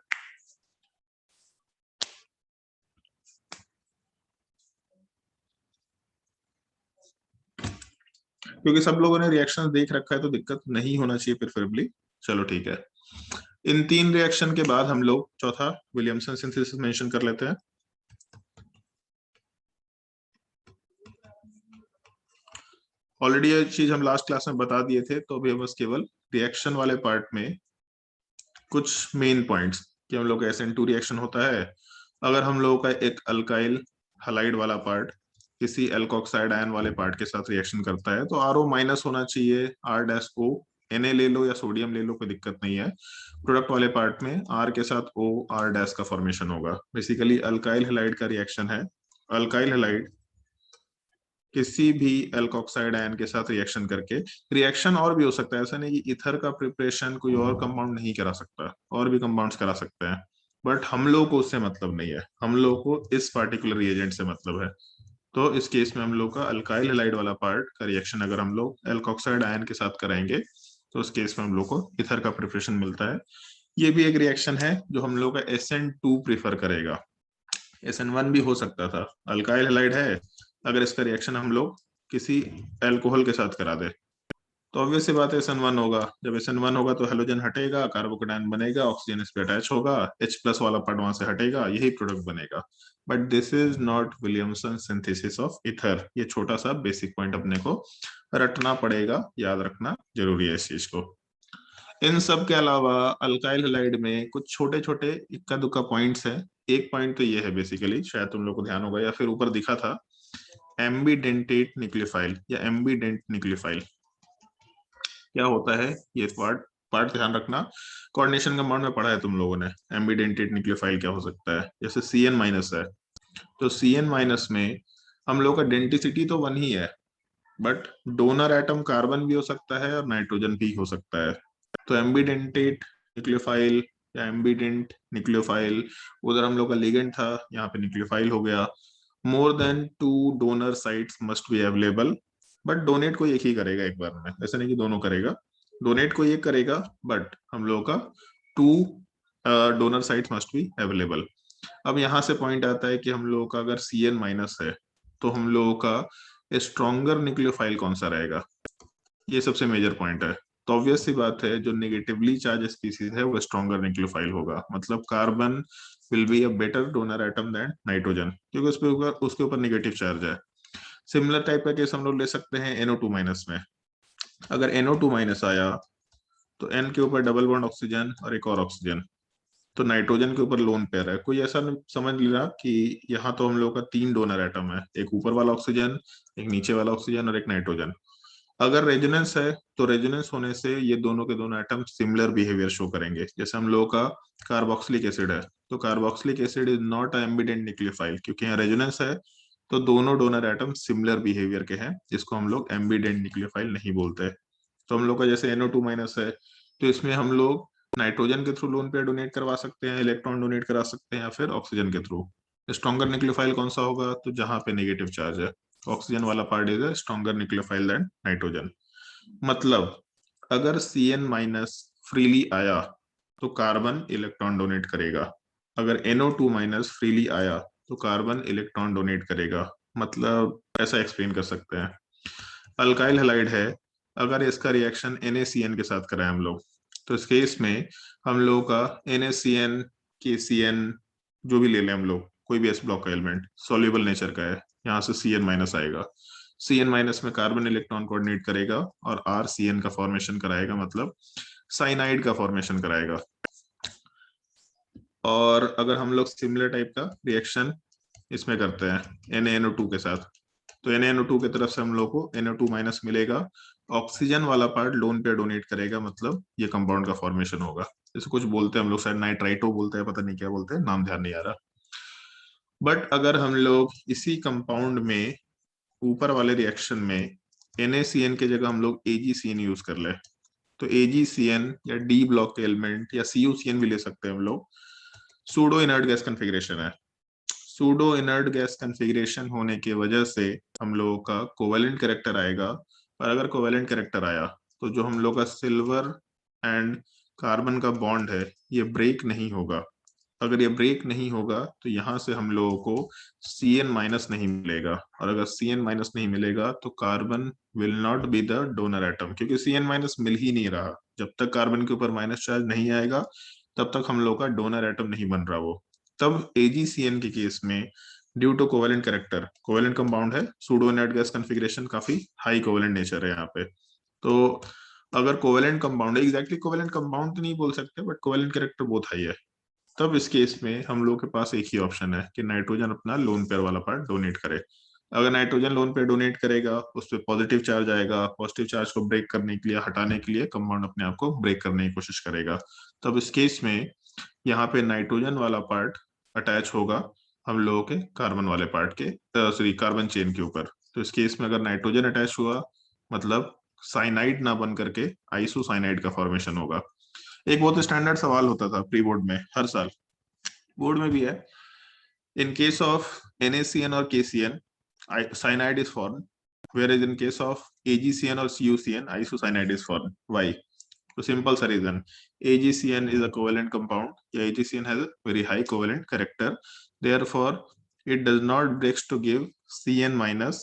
क्योंकि सब लोगों ने रिएक्शन देख रखा है तो दिक्कत नहीं होना चाहिए प्रेफरेबली। चलो ठीक है, इन 3 रिएक्शन के बाद हम लोग चौथा विलियमसन सिंथेसिस मेंशन कर लेते हैं। ऑलरेडी ये चीज हम लास्ट क्लास में बता दिए थे, तो अभी बस केवल रिएक्शन वाले पार्ट में कुछ मेन पॉइंट्स कि हम लोग का SN2 रिएक्शन होता है। अगर हम लोगों का एक अल्काइल हलाइड वाला पार्ट किसी एल्कोक्साइड आयन वाले पार्ट के साथ रिएक्शन करता है, तो RO माइनस होना चाहिए, R-O, Na ले लो या सोडियम ले लो, कोई दिक्कत नहीं है। प्रोडक्ट वाले पार्ट में R के साथ O, R- का फॉर्मेशन होगा। बेसिकली अल्काइल हैलाइड का रिएक्शन है। अल्काइल हैलाइड किसी भी एल्कोक्साइड आयन के साथ रिएक्शन करके, रिएक्शन और भी हो सकता है, ऐसा नहीं कि ईथर का प्रिपरेशन कोई और कंपाउंड नहीं करा सकता, और भी कंपाउंड्स करा सकते हैं, बट हम लोग को उससे मतलब नहीं है, हम लोग को इस पार्टिकुलर रिएजेंट से मतलब है। तो इस केस में हम लोग का अल्काइल हैलाइड वाला पार्ट का रिएक्शन अगर हम लोग एल्कोक्साइड आयन के साथ कराएंगे, तो उस केस में हम लोग को ईथर का प्रिपरेशन मिलता है। ये भी एक रिएक्शन है जो हम लोग का SN2 प्रीफर करेगा। SN1 भी हो सकता था, अल्काइल हैलाइड है, अगर इसका रिएक्शन हम लोग किसी अल्कोहल के साथ करा दे तो ऑब्वियस सी बात है SN1 होगा। जब SN1 होगा तो हेलोजन हटेगा, कार्बोकेटायन बनेगा, ऑक्सीजन इस पे अटैच होगा, H+ वाला पार्ट वहां से हटेगा, यही प्रोडक्ट बनेगा। But this is not Williamson synthesis of ether. ये छोटा सा बेसिक पॉइंट अपने को रटना पड़ेगा, याद रखना जरूरी है इस चीज को। इन सब के अलावा अल्काइल हैलाइड में कुछ छोटे छोटे इक्का दुक्का पॉइंट्स हैं। एक पॉइंट तो ये है, बेसिकली शायद तुम लोग को ध्यान होगा या फिर ऊपर दिखा था, एम्बीडेंटेट न्यूक्लियोफाइल या एम्बीडेंट न्यूक्लियोफाइल। क्या होता है ये पार्ट ध्यान रखना, कोऑर्डिनेशन कंपाउंड में पढ़ा है तुम लोगों ने। एम्बीडेंटेट न्यूक्लियोफाइल क्या हो सकता है, जैसे CN- है, तो CN- में हम लोग का डेंटिसिटी तो 1 ही है, बट डोनर एटम कार्बन भी हो सकता है और नाइट्रोजन भी हो सकता है। तो एम्बीडेंटेट न्यूक्लियोफाइल या एम्बीडेंट न्यूक्लियोफाइल, उधर हम लोग का लिगेंड था, यहाँ पे न्यूक्लियोफाइल हो गया। More than 2 donor sites must be available, but donate कोई एक ही करेगा एक बार में, ऐसा नहीं कि दोनों करेगा। डोनेट कोई एक करेगा, बट हम लोग का 2 donor sites must be available. अब यहाँ से पॉइंट आता है कि हम लोगों का अगर CN- है तो हम लोगों का स्ट्रॉन्गर न्यूक्लियोफाइल कौन सा रहेगा, ये सबसे मेजर पॉइंट है। तो ऑब्वियस सी बात है, जो नेगेटिवली चार्ज स्पीसीज है वो स्ट्रॉन्गर न्यूक्लियोफाइल होगा, मतलब carbon will be a better donor atom than nitrogen, क्योंकि उसके ऊपर नेगेटिव चार्ज है। सिमिलर टाइप का केस हम लोग ले सकते हैं NO2- में। अगर NO2- आया तो N के ऊपर डबल बॉन्ड ऑक्सीजन और एक और ऑक्सीजन, तो नाइट्रोजन के ऊपर लोन पेयर है। कोई ऐसा नहीं समझ लेना कि यहाँ तो हम लोग का 3 डोनर एटम है, एक ऊपर वाला ऑक्सीजन, एक नीचे वाला ऑक्सीजन और एक नाइट्रोजन। अगर रेजोनेंस है तो रेजोनेंस होने से ये दोनों के दोनों एटम सिमिलर बिहेवियर शो करेंगे। जैसे हम लोगों का कार्बोक्सिलिक एसिड है, तो carboxylic acid is not ambient nucleophile, क्योंकि यहाँ रेजोनेंस है तो दोनों डोनर एटम सिमिलर बिहेवियर के हैं, जिसको हम लोग एम्बिडेंट न्यूक्लियोफाइल नहीं बोलते। तो हम लोग का जैसे NO2 माइनस है, तो इसमें हम लोग नाइट्रोजन के थ्रू लोन पेयर डोनेट करवा सकते हैं, इलेक्ट्रॉन डोनेट करा सकते हैं, या फिर ऑक्सीजन के थ्रू। स्ट्रॉन्गर न्यूक्लियोफाइल कौन सा होगा? तो जहां पे नेगेटिव चार्ज है, ऑक्सीजन वाला part is a stronger nucleophile than nitrogen. मतलब अगर Cn माइनस फ्रीली आया तो कार्बन इलेक्ट्रॉन डोनेट करेगा, अगर NO2 माइनस फ्रीली आया तो कार्बन इलेक्ट्रॉन डोनेट करेगा। मतलब ऐसा एक्सप्लेन कर सकते हैं। अल्काइल हैलाइड है, अगर इसका रिएक्शन NaCN के साथ कराएं हम लोग, तो इस केस में हम लोगों का NaCN KCN जो भी ले लें हम लोग, कोई भी एस ब्लॉक का एलिमेंट सॉल्युबल नेचर का है, यहाँ से Cn माइनस आएगा। Cn माइनस में कार्बन इलेक्ट्रॉन कोऑर्डिनेट करेगा और RCN का फॉर्मेशन कराएगा, मतलब साइनाइड का फॉर्मेशन कराएगा। और अगर हम लोग सिमिलर टाइप का रिएक्शन इसमें करते हैं NaNO2 के साथ, तो NaNO2 की तरफ से हम लोग को NO2 माइनस मिलेगा, ऑक्सीजन वाला पार्ट लोन पे डोनेट करेगा, मतलब ये कंपाउंड का फॉर्मेशन होगा। जैसे कुछ बोलते हैं हम लोग, शायद नाइट्राइटो बोलते हैं, पता नहीं क्या बोलते हैं, नाम ध्यान नहीं आ रहा। बट अगर हम लोग इसी कंपाउंड में ऊपर वाले रिएक्शन में NaCN के जगह हम लोग AgCN यूज कर ले, तो AgCN या D ब्लॉक के एलिमेंट या CuCN भी ले सकते हैं हम लोग। सूडो इनर्ट गैस कॉन्फ़िगरेशन है, सूडो इनर्ट गैस कॉन्फ़िगरेशन होने की वजह से हम लोगों का कोवेलेंट कैरेक्टर आएगा। पर अगर कोवेलेंट कैरेक्टर आया तो जो हम लोग का सिल्वर एंड कार्बन का बॉन्ड है ये ब्रेक नहीं होगा। अगर ये ब्रेक नहीं होगा तो यहाँ से हम लोगों को Cn माइनस नहीं मिलेगा, और अगर Cn माइनस नहीं मिलेगा तो carbon will not be the donor atom, क्योंकि Cn माइनस मिल ही नहीं रहा। जब तक कार्बन के ऊपर माइनस चार्ज नहीं आएगा तब तक हम लोग का डोनर एटम नहीं बन रहा वो। तब AgCN के केस में due to covalent character, covalent compound है, सूडो इनर्ट गैस कॉन्फ़िगरेशन काफी हाई कोवेलेंट नेचर है यहाँ पे। तो अगर कोवेलेंट कंपाउंड है, एग्जैक्टली कोवेलेंट कंपाउंड तो नहीं बोल सकते, बट कोवेलेंट कैरेक्टर बहुत हाई है, तब इस केस में हम लोग के पास एक ही ऑप्शन है कि नाइट्रोजन अपना लोन पेयर वाला पार्ट डोनेट करे। अगर नाइट्रोजन लोन पेयर डोनेट करेगा उस पर पॉजिटिव चार्ज आएगा, पॉजिटिव चार्ज को ब्रेक करने के लिए, हटाने के लिए कंपाउंड अपने आप को ब्रेक करने की कोशिश करेगा। तब इस केस में यहाँ पे नाइट्रोजन वाला पार्ट अटैच होगा हम लोगों के कार्बन वाले पार्ट के, सॉरी कार्बन चेन के ऊपर। तो इस केस में अगर नाइट्रोजन अटैच हुआ मतलब साइनाइड ना बन करके आइसोसाइनाइड का फॉर्मेशन होगा। एक बहुत स्टैंडर्ड सवाल होता था प्री बोर्ड में, हर साल बोर्ड में भी है, इन केस ऑफ NaCN और KCN cyanide is formed, whereas in case of AgCN or CuCN isocyanide is formed. Why? So simple सा reason, AgCN is a covalent compound, AgCN has a very high covalent character, therefore it does not breaks to give Cn minus,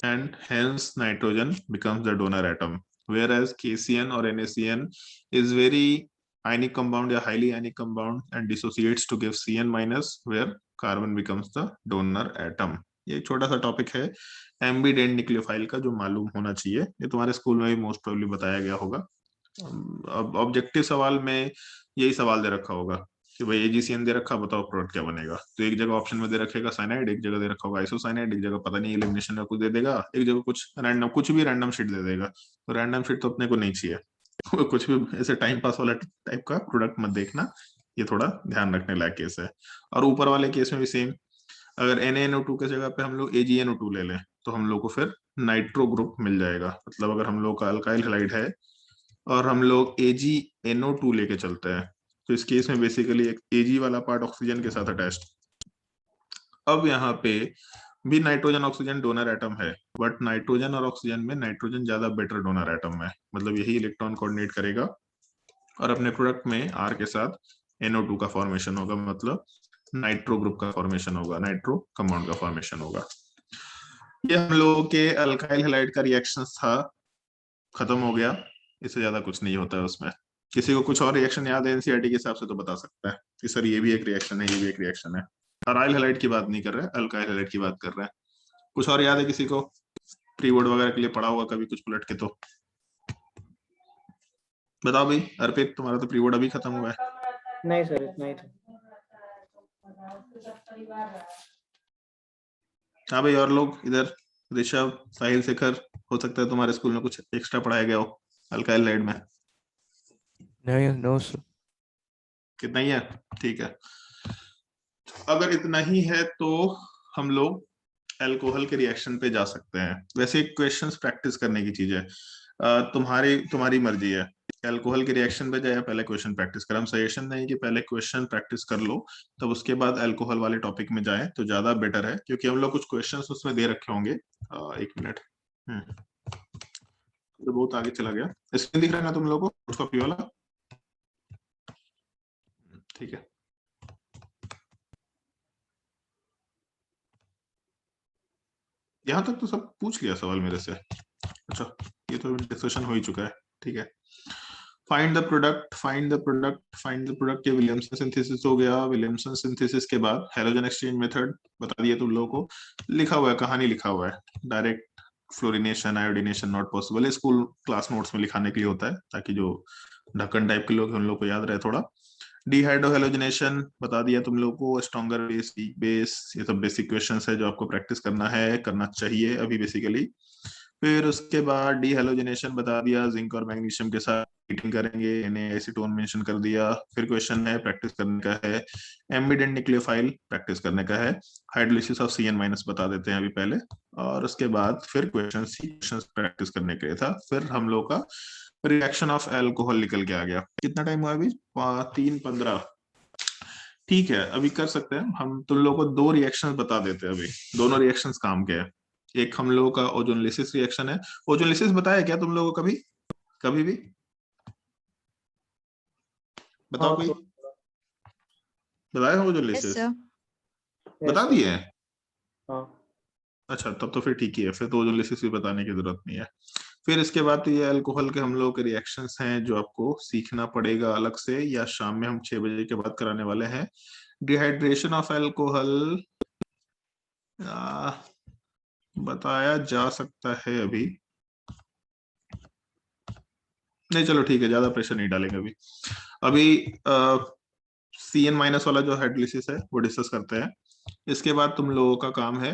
and hence nitrogen becomes the donor atom, whereas KCN or NaCN is very ionic compound या highly ionic compound and dissociates to give Cn minus, where carbon becomes the donor atom. ये छोटा सा topic है ambient nucleophile का, जो मालूम होना चाहिए। ये तुम्हारे स्कूल में भी मोस्ट प्रोबेबली बताया गया होगा। अब ऑब्जेक्टिव सवाल में यही सवाल दे रखा होगा कि भाई AgCN दे रखा, बताओ प्रोडक्ट क्या बनेगा। तो एक जगह ऑप्शन में दे रखेगा साइनाइड, एक जगह दे रखा होगा आइसोसाइनाइड, एक जगह पता नहीं एलिमिनेशन का कुछ दे देगा, एक जगह कुछ रैंडम, कुछ भी रैंडम शीट दे देगा। तो रैंडम शीट तो अपने को नहीं चाहिए। कुछ भी ऐसे टाइम पास वाला टाइप का प्रोडक्ट मत देखना, ये थोड़ा ध्यान रखने लायक केस है। और ऊपर वाले केस में भी सेम, अगर NaNO2 के जगह पे हम लोग AgNO2 ले लें तो हम लोग को फिर नाइट्रो ग्रुप मिल जाएगा। मतलब अगर हम लोग का अल्काइल हैलाइड है और हम लोग AgNO2 लेके चलते हैं, तो इस केस में बेसिकली एक Ag वाला पार्ट ऑक्सीजन के साथ अटैच्ड। अब यहाँ पे भी नाइट्रोजन ऑक्सीजन डोनर एटम है, बट नाइट्रोजन और ऑक्सीजन में नाइट्रोजन ज्यादा बेटर डोनर एटम है। मतलब यही इलेक्ट्रॉन कोऑर्डिनेट करेगा और अपने प्रोडक्ट में R के साथ NO2 का फॉर्मेशन होगा, मतलब नाइट्रो ग्रुप का फॉर्मेशन होगा, नाइट्रो कंपाउंड का फॉर्मेशन होगा। ये हम लोगों के अल्काइल हैलाइड का रिएक्शन था, खत्म हो गया। इससे ज्यादा कुछ नहीं होता है उसमें। किसी को कुछ और रिएक्शन याद है NCERT के हिसाब से तो बता सकता है कि सर ये भी एक रिएक्शन है, ये भी एक रिएक्शन है। अराइल हैलाइड की बात नहीं कर रहे, अल्काइल हैलाइड की बात कर रहे हैं। कुछ और याद है किसी को? प्री बोर्ड वगैरह के लिए पढ़ा होगा कभी कुछ पलट के, तो बताओ भाई। अर्पित, तुम्हारा तो प्री बोर्ड अभी खत्म हुआ है। नहीं सर, इतना ही था। हाँ भाई, और लोग इधर, ऋषभ, साहिल, शेखर, हो सकता है तुम्हारे स्कूल में कुछ एक्स्ट्रा पढ़ाया गया हो अल्काइल हैलाइड में। नहीं, नो सर। कितना ही है? ठीक है, अगर इतना ही है तो हम लोग अल्कोहल के रिएक्शन पे जा सकते हैं। वैसे क्वेश्चंस प्रैक्टिस करने की चीज है, तुम्हारी मर्जी है अल्कोहल के रिएक्शन पे जाए या पहले क्वेश्चन प्रैक्टिस कर। हम सजेशन नहीं कि पहले क्वेश्चन प्रैक्टिस कर लो तब उसके बाद अल्कोहल वाले टॉपिक में जाए तो ज्यादा बेटर है, क्योंकि हम लोग कुछ क्वेश्चंस उसमें दे रखे होंगे। एक मिनट, तो बहुत आगे चला गया। स्क्रीन दिख रहा है ना तुम लोगों को कॉपी वाला? ठीक है, यहाँ तक तो सब पूछ लिया सवाल मेरे से। अच्छा, ये तो डिस्कशन हो ही चुका है। ठीक है, find the product, find the product, find the product, ये विलियमसन सिंथेसिस हो गया। विलियमसन सिंथेसिस के बाद हैलोजन एक्सचेंज मेथड बता दिए तुम लोगों को, लिखा हुआ है, कहानी लिखा हुआ है। Direct fluorination iodination not possible, school class notes में लिखाने के लिए होता है ताकि जो ढक्कन टाइप के लोग हैं उन लोग को याद रहे थोड़ा। डिहाइड्रोहेलोजनेशन बता दिया तुम लोगों को, स्ट्रॉन्गर बेस, वीक बेस, ये सब बेसिक क्वेश्चंस है जो आपको प्रैक्टिस करना है, करना चाहिए अभी बेसिकली। फिर उसके बाद डीहेलोजिनेशन बता दिया, जिंक और मैग्नीशियम के साथ हीटिंग करेंगे, एसीटोन मेंशन कर दिया। फिर क्वेश्चन है प्रैक्टिस करने का है, एम्बिडेंट न्यूक्लियोफाइल प्रैक्टिस करने का है, हाइड्रोलिसिस ऑफ CN- बता देते हैं अभी पहले, और उसके बाद फिर क्वेश्चन प्रैक्टिस करने के लिए था। फिर हम लोग का रिएक्शन ऑफ अल्कोहल निकल के आ गया। कितना टाइम हुआ अभी? 3:15। ठीक है, अभी कर सकते हैं हम तुम लोगों को 2 रिएक्शंस बता देते हैं अभी। दोनों रिएक्शंस काम के हैं। एक हम लोगों का ओजोनलिसिस रिएक्शन है। ओजोनलिसिस बताया क्या तुम लोगों को कभी? कभी भी बताओ कोई, बताया है ओजोनलिसिस? बता दिए हैं? हाँ। अच्छा, तब तो फिर ठीक ही है, फिर तो ओजोनलिसिस भी बताने की जरूरत नहीं है। फिर इसके बाद तो ये अल्कोहल के हम लोगों के रिएक्शंस हैं जो आपको सीखना पड़ेगा अलग से, या शाम में हम 6 बजे के बाद कराने वाले हैं। डिहाइड्रेशन ऑफ अल्कोहल बताया जा सकता है अभी, नहीं चलो ठीक है, ज्यादा प्रेशर नहीं डालेंगे अभी। अभी CN- वाला जो हाइड्रोलिसिस है वो डिस्कस करते हैं। इसके बाद तुम लोगों का काम है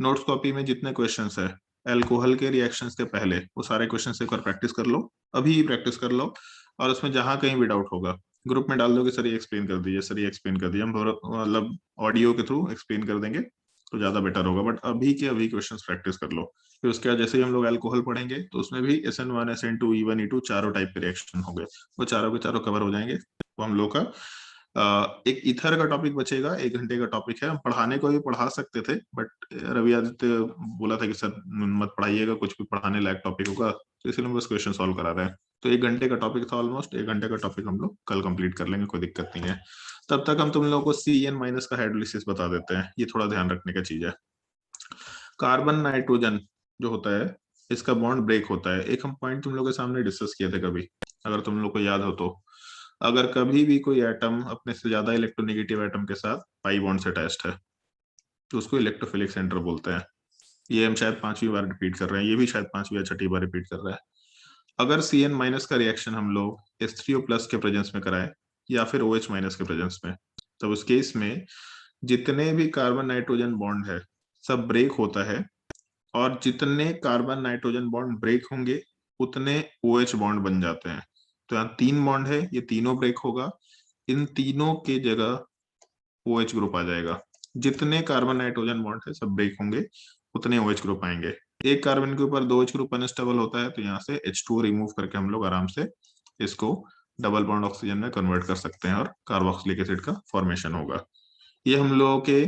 नोट्स कॉपी में जितने क्वेश्चंस है अल्कोहल के रिएक्शंस के पहले, वो सारे क्वेश्चंस एक बार प्रैक्टिस कर लो, अभी ही प्रैक्टिस कर लो। और उसमें जहां कहीं भी डाउट होगा ग्रुप में डाल दो कि सर ये एक्सप्लेन कर दीजिए, सर ये एक्सप्लेन कर दीजिए, हम मतलब ऑडियो के थ्रू एक्सप्लेन कर देंगे तो ज्यादा बेटर होगा। बट अभी के अभी क्वेश्चंस प्रैक्टिस कर लो। फिर उसके बाद जैसे ही हम लोग अल्कोहल पढ़ेंगे तो उसमें भी SN1 SN2 E1 E2 चारों टाइप के रिएक्शन होंगे, वो चारों के चारों कवर हो जाएंगे। वो हम लोग का एक ईथर का टॉपिक बचेगा, 1 घंटे का टॉपिक है। हम पढ़ाने को भी पढ़ा सकते थे बट रवि आदित्य बोला था कि सर मत पढ़ाइएगा, कुछ भी पढ़ाने लायक टॉपिक होगा, तो इसलिए हम बस क्वेश्चन सॉल्व करा रहे हैं। तो 1 घंटे का टॉपिक था, ऑलमोस्ट 1 घंटे का टॉपिक हम लोग कल कंप्लीट कर लेंगे, कोई दिक्कत नहीं है। तब तक हम तुम लोगों को CN- का हाइड्रोलिसिस बता देते हैं, ये थोड़ा ध्यान रखने का चीज है। कार्बन नाइट्रोजन जो होता है इसका बॉन्ड ब्रेक होता है। एक हम पॉइंट तुम लोग के सामने डिस्कस किए थे कभी, अगर तुम लोग को याद हो तो, अगर कभी भी कोई एटम अपने से ज्यादा इलेक्ट्रोनेगेटिव एटम के साथ पाई बॉन्ड से अटैच्ड है तो उसको इलेक्ट्रोफिलिक सेंटर बोलते हैं। ये हम शायद 5वीं बार रिपीट कर रहे हैं, ये भी शायद 5वीं या 6ठी बार रिपीट कर रहा है। अगर CN- का रिएक्शन हम लोग H3O+ के प्रेजेंस में कराएं या फिर OH- के प्रेजेंस में, तब उस केस में जितने भी कार्बन नाइट्रोजन बॉन्ड है सब ब्रेक होता है, और जितने कार्बन नाइट्रोजन बॉन्ड ब्रेक होंगे उतने OH बॉन्ड बन जाते हैं। तो यहाँ 3 बॉन्ड है, ये तीनों ब्रेक होगा, इन तीनों के जगह OH ग्रुप आ जाएगा। जितने कार्बन नाइट्रोजन बॉन्ड है सब ब्रेक होंगे, उतने OH ग्रुप आएंगे। एक कार्बन के ऊपर 2 OH ग्रुप अनस्टेबल होता है तो यहाँ से H2O रिमूव करके हम लोग आराम से इसको डबल बॉन्ड ऑक्सीजन में कन्वर्ट कर सकते हैं और कार्बोक्सिलिक एसिड का फॉर्मेशन होगा। ये हम लोगों के,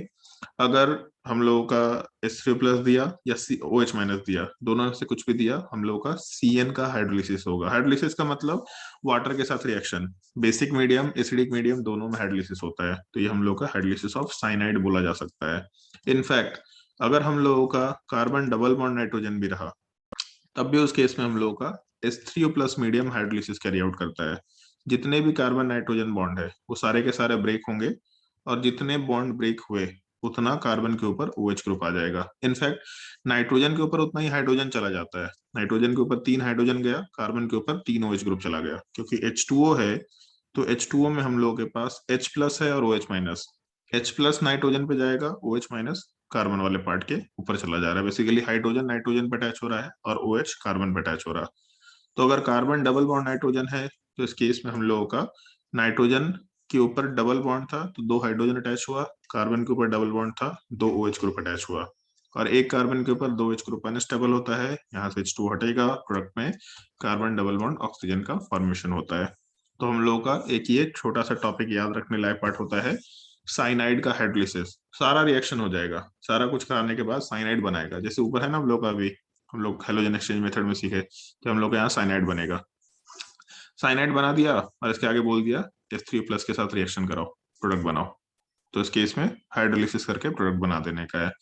अगर हम लोगों का H3+ दिया या OH- दिया, दोनों में से कुछ भी दिया, हम लोगों का CN का हाइड्रोलिसिस होगा। हाइड्रोलिसिस का मतलब वाटर के साथ reaction, basic medium acidic medium दोनों में हाइड्रोलिसिस होता है, तो ये हम लोग का हाइड्रोलिसिस ऑफ साइनाइड बोला जा सकता है। इनफैक्ट अगर हम लोगों का कार्बन डबल बॉन्ड नाइट्रोजन भी रहा तब भी उस केस में हम लोगों का H3O+ medium hydrolysis carry out करता है। जितने भी कार्बन नाइट्रोजन बॉन्ड है वो सारे के सारे ब्रेक होंगे, और जितने बॉन्ड ब्रेक हुए उतना कार्बन के ऊपर OH ग्रुप आ जाएगा। इनफैक्ट नाइट्रोजन के ऊपर उतना ही हाइड्रोजन चला जाता है। नाइट्रोजन के ऊपर 3 हाइड्रोजन गया, कार्बन के ऊपर 3 OH ग्रुप चला गया, क्योंकि H2O है तो H2O में हम लोगों के पास H+ है और OH-। H+ नाइट्रोजन पे जाएगा, OH- कार्बन वाले पार्ट के ऊपर चला जा रहा है। बेसिकली हाइड्रोजन नाइट्रोजन पे अटैच हो रहा है और OH कार्बन पे अटैच हो रहा है। तो अगर कार्बन डबल बॉन्ड नाइट्रोजन है तो इस केस में हम लोगों का नाइट्रोजन के ऊपर डबल बॉन्ड था तो 2 हाइड्रोजन अटैच हुआ, कार्बन के ऊपर डबल बॉन्ड था 2 OH ग्रुप अटैच हुआ। और एक कार्बन के ऊपर 2 H ग्रुप अनस्टेबल होता है, यहाँ से H2 हटेगा, प्रोडक्ट में कार्बन डबल बॉन्ड ऑक्सीजन का फॉर्मेशन होता है। तो हम लोगों का एक ये छोटा सा टॉपिक याद रखने लायक पार्ट होता है साइनाइड का हाइड्रोलिसिस। सारा रिएक्शन हो जाएगा, सारा कुछ कराने के बाद साइनाइड बनाएगा। जैसे ऊपर है ना हम लोग का, अभी हम लोग हेलोजन एक्सचेंज मेथड में सीखे कि हम लोग यहाँ साइनाइड बनेगा। साइनाइड बना दिया और इसके आगे बोल दिया H3+ के साथ रिएक्शन कराओ, प्रोडक्ट बनाओ। तो इस केस में हाइड्रोलिसिस करके प्रोडक्ट बना देने का है।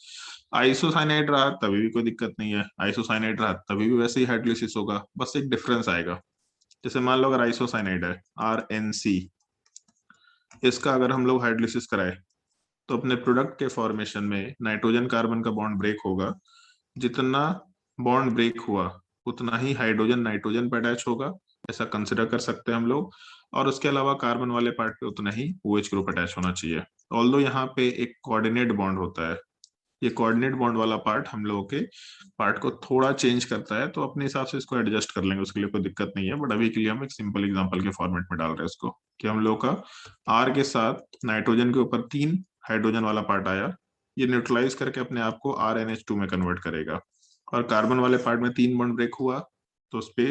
आइसोसाइनाइड रहा तभी भी कोई दिक्कत नहीं है, आइसोसाइनाइड रहा तभी भी वैसे ही हाइड्रोलिसिस होगा, बस एक डिफरेंस आएगा। जैसे मान लो अगर आइसोसाइनाइड है RNC, इसका अगर हम लोग हाइड्रोलिसिस कराए तो अपने प्रोडक्ट के फॉर्मेशन में नाइट्रोजन कार्बन का बॉन्ड ब्रेक होगा। जितना बॉन्ड ब्रेक हुआ उतना ही हाइड्रोजन नाइट्रोजन पर अटैच होगा, ऐसा कंसिडर कर सकते हैं हम लोग। और उसके अलावा कार्बन वाले पार्ट पे उतना ही OH ग्रुप अटैच होना चाहिए। ऑल्दो यहाँ पे एक कोऑर्डिनेट बॉन्ड होता है, ये कोऑर्डिनेट बॉन्ड वाला पार्ट हम लोगों के पार्ट को थोड़ा चेंज करता है, तो अपने हिसाब से इसको एडजस्ट कर लेंगे, उसके लिए कोई दिक्कत नहीं है। बट अभी के लिए हम एक सिंपल एग्जांपल के फॉर्मेट में डाल रहे हैं इसको, कि हम लोग का R के साथ नाइट्रोजन के ऊपर 3 हाइड्रोजन वाला पार्ट आया, ये न्यूट्रलाइज करके अपने आप को RNH2 में कन्वर्ट करेगा। और कार्बन वाले पार्ट में 3 बॉन्ड ब्रेक हुआ तो उस पे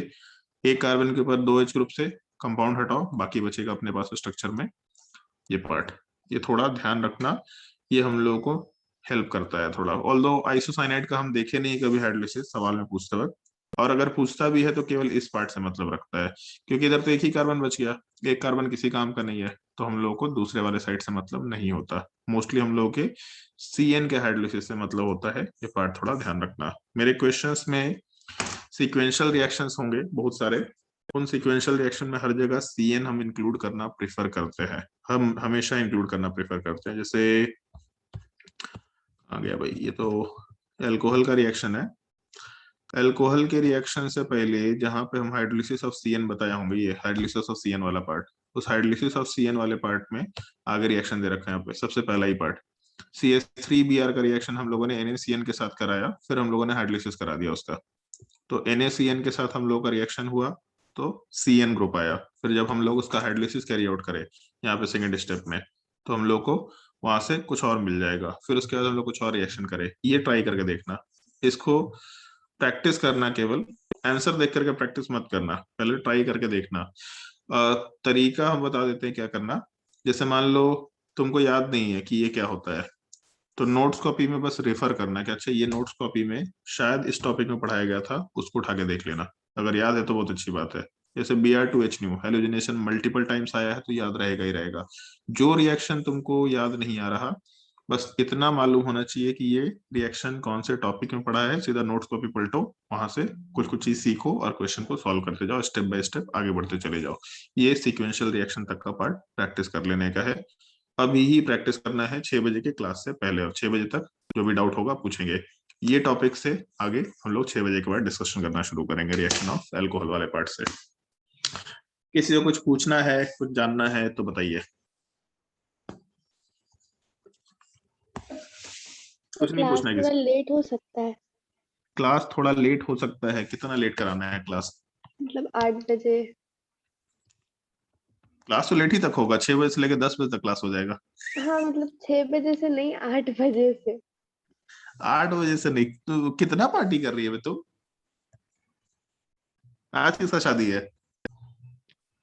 एक कार्बन के ऊपर 2 H ग्रुप से कंपाउंड हटाओ, बाकी बचेगा अपने पास स्ट्रक्चर में ये पार्ट। ये थोड़ा ध्यान रखना, ये हम लोगों को हेल्प करता है थोड़ा। ऑल्दो आइसोसाइनाइड का हम देखे नहीं कभी हाइड्रोलिसिस सवाल में पूछते वक्त, और अगर पूछता भी है तो केवल इस पार्ट से मतलब रखता है, क्योंकि इधर तो एक ही कार्बन बच गया, एक कार्बन किसी काम का नहीं है, तो हम लोगों को दूसरे वाले साइड से मतलब नहीं होता। मोस्टली हम लोगों के CN के हाइड्रोलिसिस से मतलब होता है, ये पार्ट थोड़ा ध्यान रखना। मेरे क्वेश्चंस में सीक्वेंशियल रिएक्शंस होंगे बहुत सारे, उन सीक्वेंशियल रिएक्शन में हर जगह CN हम इंक्लूड करना प्रेफर करते हैं, हम हमेशा इंक्लूड करना प्रेफर करते हैं। जैसे आ गया भाई, ये तो अल्कोहल का रिएक्शन है। अल्कोहल के रिएक्शन से पहले जहां पे हम हाइड्रोलिसिस ऑफ CN बताया होंगे, ये हाइड्रोलिसिस ऑफ CN वाला पार्ट, उस हाइड्रोलिसिस ऑफ CN वाले पार्ट में आगे रिएक्शन दे रखा है यहाँ पे, सबसे पहला ही पार्ट CH3Br का रिएक्शन हम लोगों ने NaCN के साथ कराया, फिर हम लोगों ने हाइड्रोलिसिस करा दिया उसका। तो NaCN के साथ हम लोगों का रिएक्शन हुआ तो CN ग्रुप आया, फिर जब हम लोग उसका हाइड्रोलिसिस कैरी आउट करें यहाँ पे सेकेंड स्टेप में, तो हम लोग को वहां से कुछ और मिल जाएगा, फिर उसके बाद हम लोग कुछ और रिएक्शन करें। ये ट्राई करके देखना, इसको प्रैक्टिस करना, केवल आंसर देख करके प्रैक्टिस मत करना, पहले ट्राई करके देखना। तरीका हम बता देते हैं क्या करना। जैसे मान लो तुमको याद नहीं है कि ये क्या होता है, तो नोट्स कॉपी में बस रेफर करना कि अच्छा ये नोट्स कॉपी में शायद इस टॉपिक में पढ़ाया गया था, उसको उठा के देख लेना, अगर याद है तो बहुत अच्छी बात है। जैसे Br2H new halogenation multiple times आया है तो याद रहेगा ही रहेगा। जो रिएक्शन तुमको याद नहीं आ रहा, बस इतना मालूम होना चाहिए कि ये रिएक्शन कौन से टॉपिक में पढ़ा है, सीधा नोट्स कॉपी पलटो, वहां से कुछ कुछ चीज सीखो और क्वेश्चन को सॉल्व करते जाओ, स्टेप बाय स्टेप आगे बढ़ते चले जाओ। ये सीक्वेंशियल रिएक्शन तक का पार्ट प्रैक्टिस कर लेने का है। अभी ही प्रैक्टिस करना है 6 बजे के क्लास से पहले, और 6 बजे तक जो भी डाउट होगा पूछेंगे। ये टॉपिक से आगे हम लोग 6 बजे के बाद डिस्कशन करना शुरू करेंगे रिएक्शन ऑफ अल्कोहल वाले पार्ट से। किसी को कुछ पूछना है, कुछ जानना है तो बताइए। कुछ नहीं क्लास पूछना है थोड़ा किसी। लेट हो सकता है, क्लास थोड़ा लेट हो सकता है, कितना लेट कराना है क्लास? मतलब 8 बजे। क्लास तो लेट ही तक होगा, 6 बजे से लेकर 10 बजे तक क्लास हो जाएगा। हाँ मतलब 6 बजे से नहीं, 8 बजे से। 8 बजे से नहीं? तो कितना पार्टी कर रही है तू? आज किसका शादी है?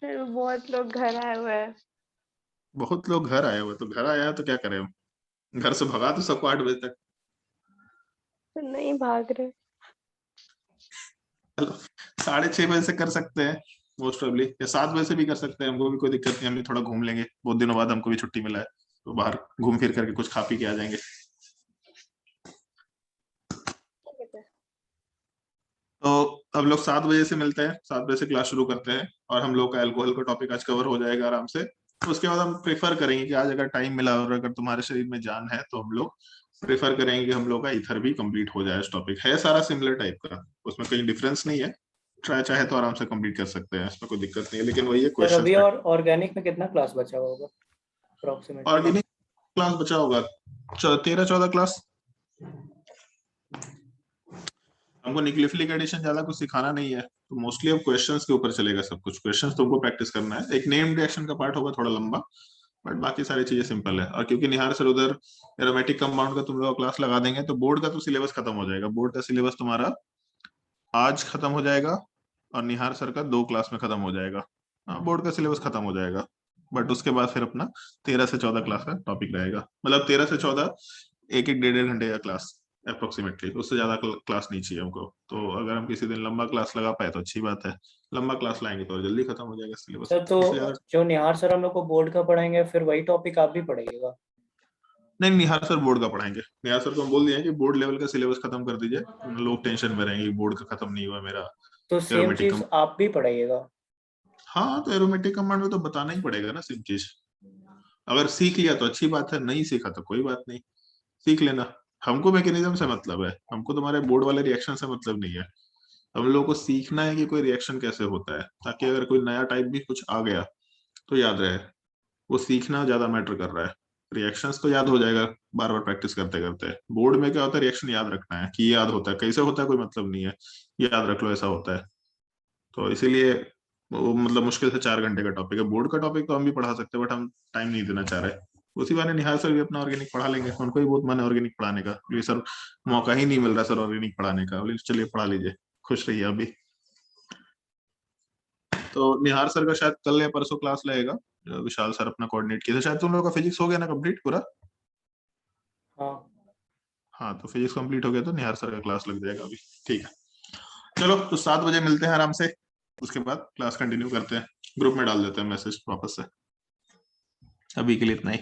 फिर बहुत लोग घर आए हुए हैं। बहुत लोग घर आए हुए, तो घर आया है तो क्या करें हम? घर से भगा तो सबको 8 बजे तक। तो नहीं भाग रहे। चलो 6:30 बजे से कर सकते हैं मोस्ट प्रोबेबली, या 7 बजे से भी कर सकते हैं, हमको भी कोई दिक्कत नहीं, हम भी थोड़ा घूम लेंगे, बहुत दिनों बाद हमको भी छुट्टी मिला है, तो बाहर घूम फिर करके कुछ खा पी के आ जाएंगे। तो अब लोग 7 बजे से मिलते हैं, 7 बजे से क्लास शुरू करते हैं, और हम लोग का अल्कोहल का टॉपिक आज कवर हो जाएगा आराम से। तो उसके बाद हम प्रेफर करेंगे कि आज अगर टाइम मिला और अगर तुम्हारे शरीर में जान है तो हम लोग प्रेफर करेंगे कि हम लोग का इथर भी कंप्लीट हो जाए। टॉपिक है सारा सिमिलर टाइप का, उसमें कहीं डिफरेंस नहीं है, ट्राई चाहे तो आराम से कंप्लीट कर सकते हैं, इसमें कोई दिक्कत नहीं है। लेकिन वही है सर क्वेश्चन। अभी और ऑर्गेनिक में कितना क्लास बचा हुआ होगा अप्रोक्सीमेटली? ऑर्गेनिक क्लास बचा होगा 13-14 क्लास। हमको न्यूक्लियोफिलिक एडिशन ज्यादा कुछ सिखाना नहीं है, तो मोस्टली अब क्वेश्चंस के ऊपर चलेगा सब कुछ। क्वेश्चंस तुमको प्रैक्टिस करना है, एक नेम रिएक्शन का पार्ट होगा थोड़ा लंबा, बट बाकी सारी चीजें सिंपल है। और क्योंकि निहार सर उधर एरोमेटिक कंपाउंड का तुम लोग क्लास लगा देंगे तो बोर्ड का तो सिलेबस खत्म हो जाएगा। बोर्ड का सिलेबस तुम्हारा आज खत्म हो जाएगा और निहार सर का 2 क्लास में खत्म हो जाएगा। हाँ, बोर्ड का सिलेबस खत्म हो जाएगा। बट उसके बाद फिर अपना 13 से 14 क्लास का टॉपिक रहेगा, मतलब 13 से 14 एक 1.5 घंटे का क्लास अप्रोक्सीमेटली, उससे ज्यादा क्लास नहीं चाहिए हमको। तो अगर हम किसी दिन लंबा क्लास लगा पाए तो अच्छी बात है, लंबा क्लास लाएंगे तो और जल्दी खत्म हो जाएगा सिलेबस। सर तो जो निहार सर हम लोग को बोर्ड का पढ़ाएंगे फिर वही टॉपिक आप भी पढ़ाइएगा? नहीं, निहार सर बोर्ड का पढ़ाएंगे। निहार सर को हम बोल दिए हैं कि बोर्ड लेवल का सिलेबस खत्म कर दीजिए, लोग टेंशन में रहेंगे बोर्ड का खत्म नहीं हुआ मेरा। तो सेम चीज आप भी पढ़ाइएगा? हाँ, तो एरोमेटिक कंपाउंड में तो बताना ही पड़ेगा ना सेम चीज। अगर सीख लिया तो अच्छी बात है, नहीं सीखा तो कोई बात नहीं, सीख लेना। हमको मैकेनिज्म से मतलब है, हमको तुम्हारे बोर्ड वाले रिएक्शन से मतलब नहीं है। हम लोगों को सीखना है कि कोई रिएक्शन कैसे होता है, ताकि अगर कोई नया टाइप भी कुछ आ गया तो याद रहे। वो सीखना ज्यादा मैटर कर रहा है, रिएक्शंस तो याद हो जाएगा बार बार प्रैक्टिस करते करते। बोर्ड में क्या होता है, रिएक्शन याद रखना है कि याद होता है, कैसे होता है कोई मतलब नहीं है, याद रख लो ऐसा होता है। तो इसीलिए वो मतलब मुश्किल से 4 घंटे का टॉपिक है। बोर्ड का टॉपिक तो हम भी पढ़ा सकते हैं बट हम टाइम नहीं देना चाह रहे। उसी बहाने निहाल सर भी अपना ऑर्गेनिक पढ़ा लेंगे, उनको भी बहुत मन है ऑर्गेनिक पढ़ाने का, क्योंकि सर मौका ही नहीं मिल रहा सर ऑर्गेनिक पढ़ाने का। बोले चलिए पढ़ा लीजिए, खुश रहिए अभी। तो निहार सर का शायद कल या परसों क्लास लगेगा, विशाल सर अपना कोऑर्डिनेट किया था। शायद तुम लोगों का फिजिक्स हो गया ना कंप्लीट पूरा? हाँ हाँ, तो फिजिक्स कंप्लीट हो गया तो निहार सर का क्लास लग जाएगा अभी। ठीक है, चलो तो 7 बजे मिलते हैं आराम से, उसके बाद क्लास कंटिन्यू करते हैं। ग्रुप में डाल देते हैं मैसेज वापस से। अभी के लिए इतना ही।